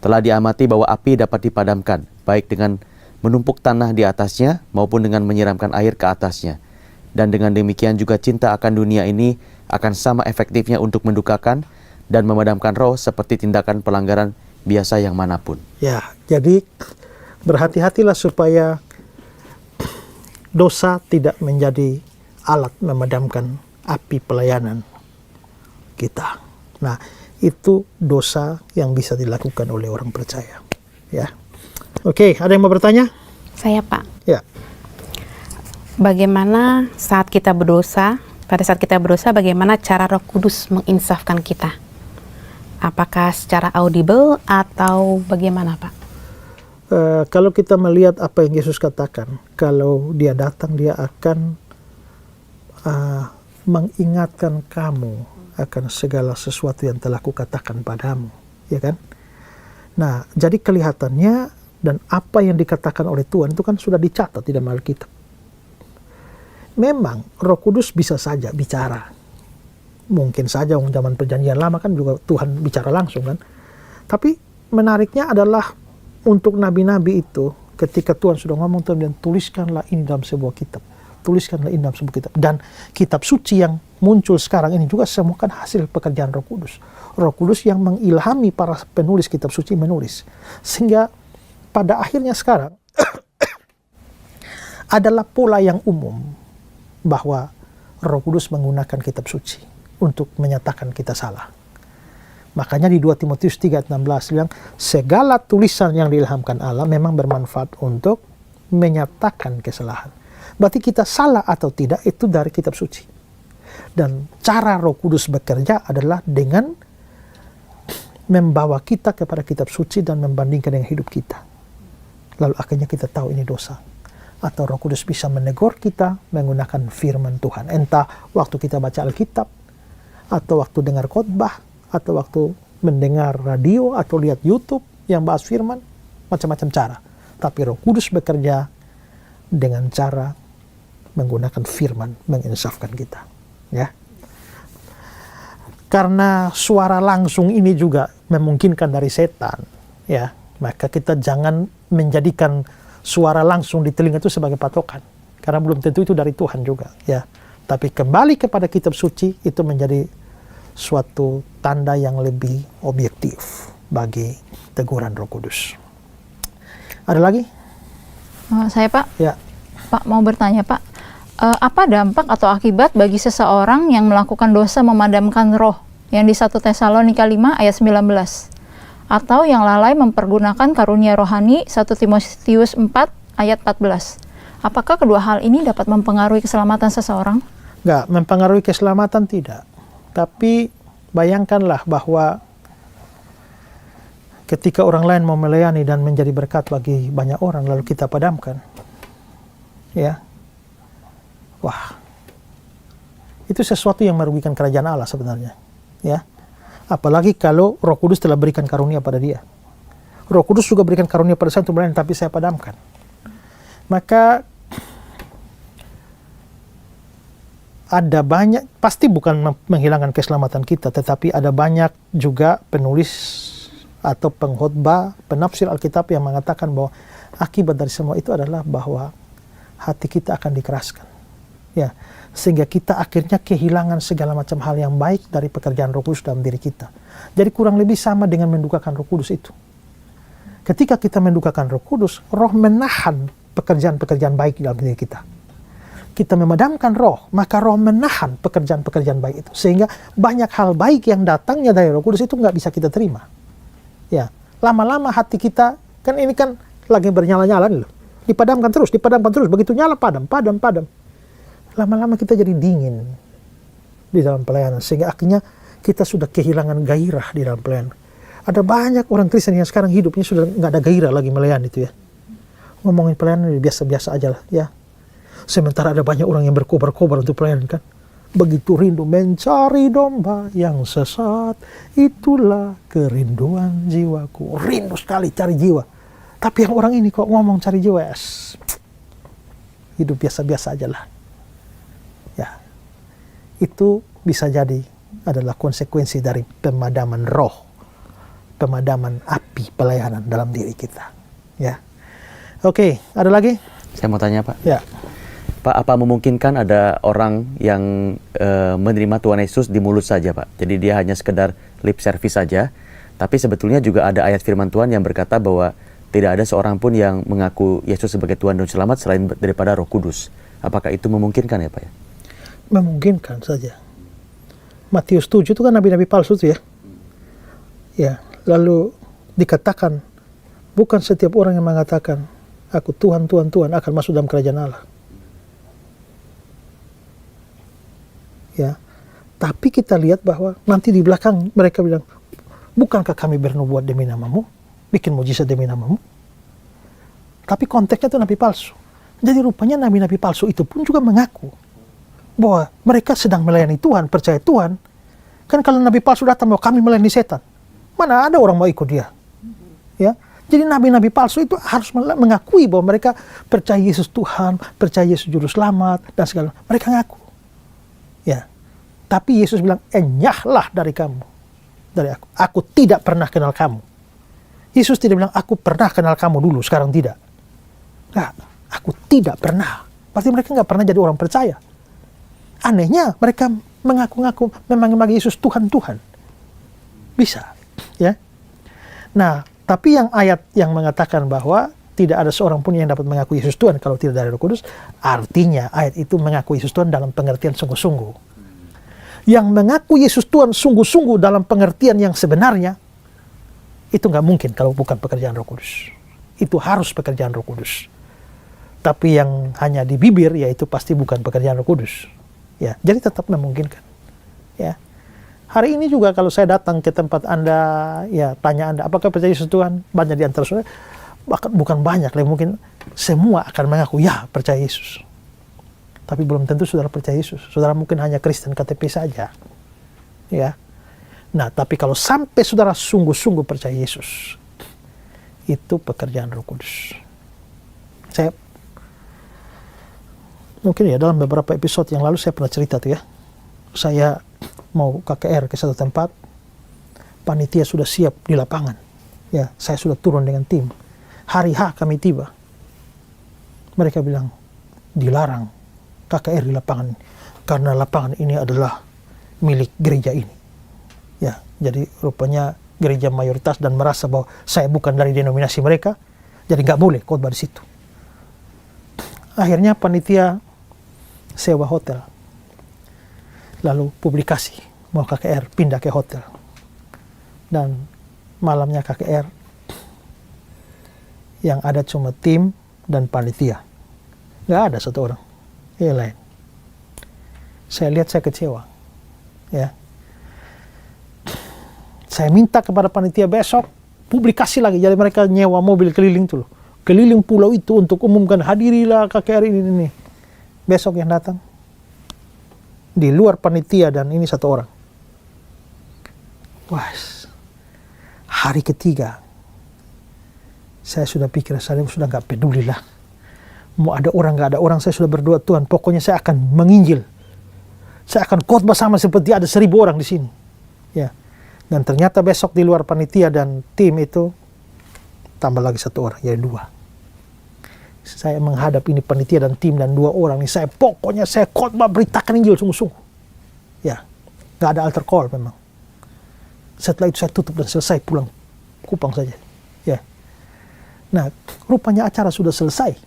Telah diamati bahwa api dapat dipadamkan, baik dengan menumpuk tanah di atasnya maupun dengan menyiramkan air ke atasnya. Dan dengan demikian juga cinta akan dunia ini akan sama efektifnya untuk mendukakan dan memadamkan roh seperti tindakan pelanggaran biasa yang manapun. Ya, jadi berhati-hatilah supaya dosa tidak menjadi alat memadamkan api pelayanan kita. Nah, itu dosa yang bisa dilakukan oleh orang percaya. Ya. Oke, ada yang mau bertanya? Saya, Pak. Ya. Bagaimana pada saat kita berdosa, bagaimana cara Roh Kudus menginsafkan kita? Apakah secara audible atau bagaimana, Pak? Kalau kita melihat apa yang Yesus katakan, kalau dia datang, dia akan mengingatkan kamu akan segala sesuatu yang telah kukatakan padamu, ya kan? Nah, jadi kelihatannya dan apa yang dikatakan oleh Tuhan itu kan sudah dicatat di dalam Alkitab. Memang Roh Kudus bisa saja bicara. Mungkin saja zaman perjanjian lama kan juga Tuhan bicara langsung kan. Tapi menariknya adalah untuk nabi-nabi itu, ketika Tuhan sudah ngomong, Tuhan bilang, tuliskanlah ini dalam sebuah kitab. Tuliskanlah ini dalam sebuah kitab. Dan kitab suci yang muncul sekarang ini juga semua kan hasil pekerjaan Roh Kudus. Roh Kudus yang mengilhami para penulis kitab suci menulis. Sehingga pada akhirnya sekarang adalah pola yang umum bahwa Roh Kudus menggunakan kitab suci untuk menyatakan kita salah. Makanya di 2 Timotius 3:16 bilang, segala tulisan yang diilhamkan Allah memang bermanfaat untuk menyatakan kesalahan. Berarti kita salah atau tidak itu dari kitab suci. Dan cara Roh Kudus bekerja adalah dengan membawa kita kepada kitab suci dan membandingkan dengan hidup kita. Lalu akhirnya kita tahu ini dosa. Atau Roh Kudus bisa menegur kita menggunakan firman Tuhan. Entah waktu kita baca Alkitab, atau waktu dengar khotbah, atau waktu mendengar radio, atau lihat YouTube yang bahas firman, macam-macam cara. Tapi Roh Kudus bekerja dengan cara menggunakan firman, menginsafkan kita. Ya. Karena suara langsung ini juga memungkinkan dari setan, ya, maka kita jangan menjadikan suara langsung di telinga itu sebagai patokan, karena belum tentu itu dari Tuhan juga, ya. Tapi kembali kepada kitab suci itu menjadi suatu tanda yang lebih objektif bagi teguran Roh Kudus. Ada lagi? Saya, Pak. Ya. Pak, mau bertanya Pak, apa dampak atau akibat bagi seseorang yang melakukan dosa memadamkan roh yang di 1 Tesalonika 5 ayat 19, atau yang lalai mempergunakan karunia rohani 1 Timotius 4 ayat 14? Apakah kedua hal ini dapat mempengaruhi keselamatan seseorang? Nggak, mempengaruhi keselamatan tidak. Tapi bayangkanlah bahwa ketika orang lain mau melayani dan menjadi berkat bagi banyak orang, lalu kita padamkan. Ya. Wah. Itu sesuatu yang merugikan kerajaan Allah sebenarnya. Ya. Apalagi kalau Roh Kudus telah berikan karunia pada dia. Roh Kudus juga berikan karunia pada saya untuk melayani, tapi saya padamkan. Maka ada banyak, pasti bukan menghilangkan keselamatan kita, tetapi ada banyak juga penulis atau pengkhotbah, penafsir Alkitab yang mengatakan bahwa akibat dari semua itu adalah bahwa hati kita akan dikeraskan. Ya, sehingga kita akhirnya kehilangan segala macam hal yang baik dari pekerjaan Roh Kudus dalam diri kita. Jadi kurang lebih sama dengan mendukakan Roh Kudus itu. Ketika kita mendukakan Roh Kudus, Roh menahan pekerjaan-pekerjaan baik dalam diri kita. Kita memadamkan roh, maka roh menahan pekerjaan-pekerjaan baik itu. Sehingga banyak hal baik yang datangnya dari Roh Kudus itu nggak bisa kita terima. Ya, lama-lama hati kita, kan ini kan lagi bernyala-nyala nih loh. Dipadamkan terus, begitu nyala padam. Lama-lama kita jadi dingin di dalam pelayanan. Sehingga akhirnya kita sudah kehilangan gairah di dalam pelayanan. Ada banyak orang Kristen yang sekarang hidupnya sudah nggak ada gairah lagi melayani itu ya. Ngomongin pelayanan biasa-biasa aja lah ya. Sementara ada banyak orang yang berkobar-kobar untuk pelayanan kan. Begitu rindu mencari domba yang sesat, itulah kerinduan jiwaku. Rindu sekali cari jiwa. Tapi yang orang ini kok ngomong cari jiwa, yes. Hidup biasa-biasa aja lah. Ya, itu bisa jadi adalah konsekuensi dari pemadaman roh, pemadaman api pelayanan dalam diri kita. Ya, oke, ada lagi? Saya mau tanya Pak. Ya. Pak, apa memungkinkan ada orang yang menerima Tuhan Yesus di mulut saja, Pak? Jadi dia hanya sekedar lip service saja, tapi sebetulnya juga ada ayat firman Tuhan yang berkata bahwa tidak ada seorang pun yang mengaku Yesus sebagai Tuhan dan Selamat selain daripada Roh Kudus. Apakah itu memungkinkan ya, Pak? Memungkinkan saja. Matius 7 itu kan nabi-nabi palsu itu ya. Ya, lalu dikatakan, bukan setiap orang yang mengatakan, aku Tuhan, Tuhan, Tuhan akan masuk dalam kerajaan Allah. Ya, tapi kita lihat bahwa nanti di belakang mereka bilang, bukankah kami bernubuat demi namamu, bikin mujizat demi namamu? Tapi konteksnya itu nabi palsu. Jadi rupanya nabi-nabi palsu itu pun juga mengaku bahwa mereka sedang melayani Tuhan, percaya Tuhan. Kan kalau nabi palsu datang bahwa kami melayani setan, mana ada orang mau ikut dia? Ya, jadi nabi-nabi palsu itu harus mengakui bahwa mereka percaya Yesus Tuhan, percaya Yesus Juru Selamat dan segala. Mereka ngaku. Ya, tapi Yesus bilang, enyahlah dari kamu, dari aku. Aku tidak pernah kenal kamu. Yesus tidak bilang, aku pernah kenal kamu dulu, sekarang tidak. Nah, aku tidak pernah. Pasti mereka nggak pernah jadi orang percaya. Anehnya, mereka mengaku-ngaku memang Yesus Tuhan. Bisa, ya. Nah, tapi yang ayat yang mengatakan bahwa tidak ada seorang pun yang dapat mengaku Yesus Tuhan kalau tidak dari Roh Kudus, artinya ayat itu mengaku Yesus Tuhan dalam pengertian sungguh-sungguh. Yang mengaku Yesus Tuhan sungguh-sungguh dalam pengertian yang sebenarnya, itu nggak mungkin kalau bukan pekerjaan Roh Kudus. Itu harus pekerjaan Roh Kudus. Tapi yang hanya di bibir, ya itu pasti bukan pekerjaan Roh Kudus. Ya, jadi tetap memungkinkan. Ya. Hari ini juga kalau saya datang ke tempat Anda, ya tanya Anda, apakah percaya Yesus Tuhan? Banyak di antara saudara, bukan banyak, mungkin semua akan mengaku, ya percaya Yesus. Tapi belum tentu saudara percaya Yesus. Saudara mungkin hanya Kristen KTP saja. Ya. Nah, tapi kalau sampai saudara sungguh-sungguh percaya Yesus, itu pekerjaan Roh Kudus. Saya mungkin ya dalam beberapa episode yang lalu saya pernah cerita tuh ya. Saya mau KKR ke satu tempat, panitia sudah siap di lapangan. Ya, saya sudah turun dengan tim. Hari H kami tiba. Mereka bilang, dilarang KKR di lapangan karena lapangan ini adalah milik gereja ini. Ya, jadi rupanya gereja mayoritas dan merasa bahwa saya bukan dari denominasi mereka, jadi nggak boleh khotbah di situ. Akhirnya panitia sewa hotel. Lalu publikasi, mau KKR pindah ke hotel. Dan malamnya KKR, yang ada cuma tim dan panitia. Nggak ada satu orang yang lain. Saya lihat, saya kecewa. Ya. Saya minta kepada panitia besok, publikasi lagi. Jadi mereka nyewa mobil keliling tuh. Keliling pulau itu untuk umumkan, hadirilah KKR ini. Besok yang datang, di luar panitia dan ini satu orang. Wah, hari ketiga, saya sudah pikir, saya sudah nggak peduli lah. Mau ada orang, nggak ada orang, saya sudah berdoa, Tuhan, pokoknya saya akan menginjil. Saya akan khotbah sama seperti ada 1.000 orang di sini. Ya. Dan ternyata besok di luar panitia dan tim itu, tambah lagi satu orang, jadi 2. Saya menghadap ini panitia dan tim dan 2 orang ini, pokoknya saya khotbah beritakan Injil sungguh-sungguh. Ya, nggak ada altar call memang. Setelah itu saya tutup dan selesai, pulang Kupang saja. Ya. Nah, rupanya acara sudah selesai.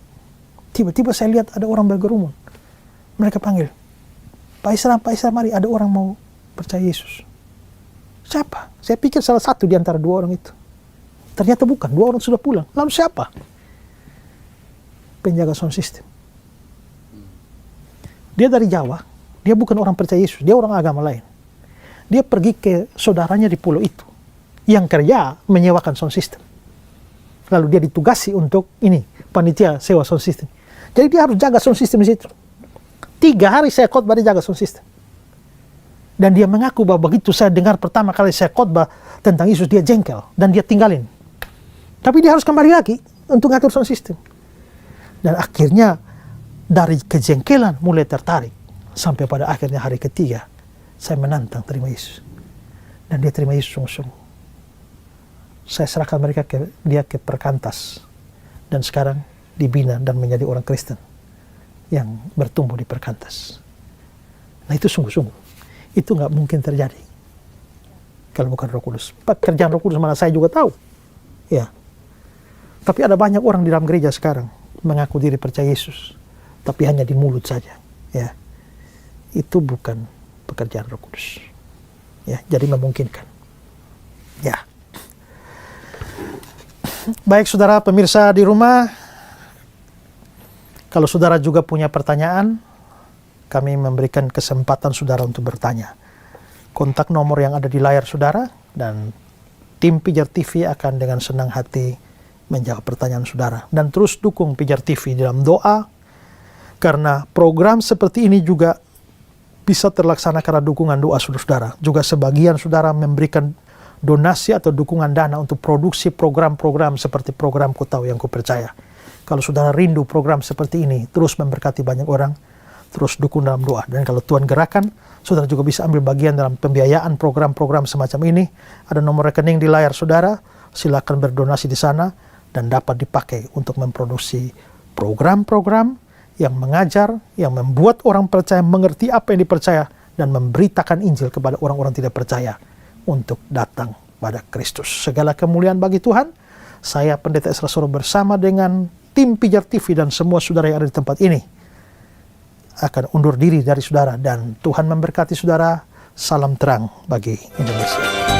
Tiba-tiba saya lihat ada orang bergerumun. Mereka panggil, Pak Isra, mari, ada orang mau percaya Yesus. Siapa? Saya pikir salah satu di antara 2 orang itu. Ternyata bukan, 2 orang sudah pulang. Lalu siapa? Penjaga sound system. Dia dari Jawa, dia bukan orang percaya Yesus, dia orang agama lain. Dia pergi ke saudaranya di pulau itu, yang kerja menyewakan sound system. Lalu dia ditugasi untuk ini, panitia sewa sound system. Jadi dia harus jaga sound system di situ. 3 hari saya khotbah, dia jaga sound system. Dan dia mengaku bahwa begitu saya dengar pertama kali saya khotbah tentang Yesus, dia jengkel dan dia tinggalin. Tapi dia harus kembali lagi untuk ngatur sound system. Dan akhirnya dari kejengkelan mulai tertarik sampai pada akhirnya hari ketiga saya menantang terima Yesus. Dan dia terima Yesus sungguh-sungguh. Saya serahkan dia ke perkantas. Dan sekarang dibina dan menjadi orang Kristen yang bertumbuh di perkantas. Nah itu sungguh-sungguh. Itu nggak mungkin terjadi kalau bukan Roh Kudus. Pekerjaan Roh Kudus mana saya juga tahu. Ya. Tapi ada banyak orang di dalam gereja sekarang mengaku diri percaya Yesus, tapi hanya di mulut saja. Ya. Itu bukan pekerjaan Roh Kudus. Ya, jadi memungkinkan. Ya. Baik saudara pemirsa di rumah, kalau saudara juga punya pertanyaan, kami memberikan kesempatan saudara untuk bertanya. Kontak nomor yang ada di layar saudara, dan tim Pijar TV akan dengan senang hati menjawab pertanyaan saudara. Dan terus dukung Pijar TV dalam doa, karena program seperti ini juga bisa terlaksana karena dukungan doa saudara. Juga sebagian saudara memberikan donasi atau dukungan dana untuk produksi program-program seperti program Ku Tahu Yang Ku Percaya. Kalau saudara rindu program seperti ini, terus memberkati banyak orang, terus dukung dalam doa. Dan kalau Tuhan gerakan, saudara juga bisa ambil bagian dalam pembiayaan program-program semacam ini. Ada nomor rekening di layar saudara, silakan berdonasi di sana dan dapat dipakai untuk memproduksi program-program yang mengajar, yang membuat orang percaya mengerti apa yang dipercaya dan memberitakan Injil kepada orang-orang tidak percaya untuk datang pada Kristus. Segala kemuliaan bagi Tuhan. Saya Pendeta Esra Soro bersama dengan tim Pijar TV dan semua saudara yang ada di tempat ini akan undur diri dari saudara, dan Tuhan memberkati saudara. Salam terang bagi Indonesia.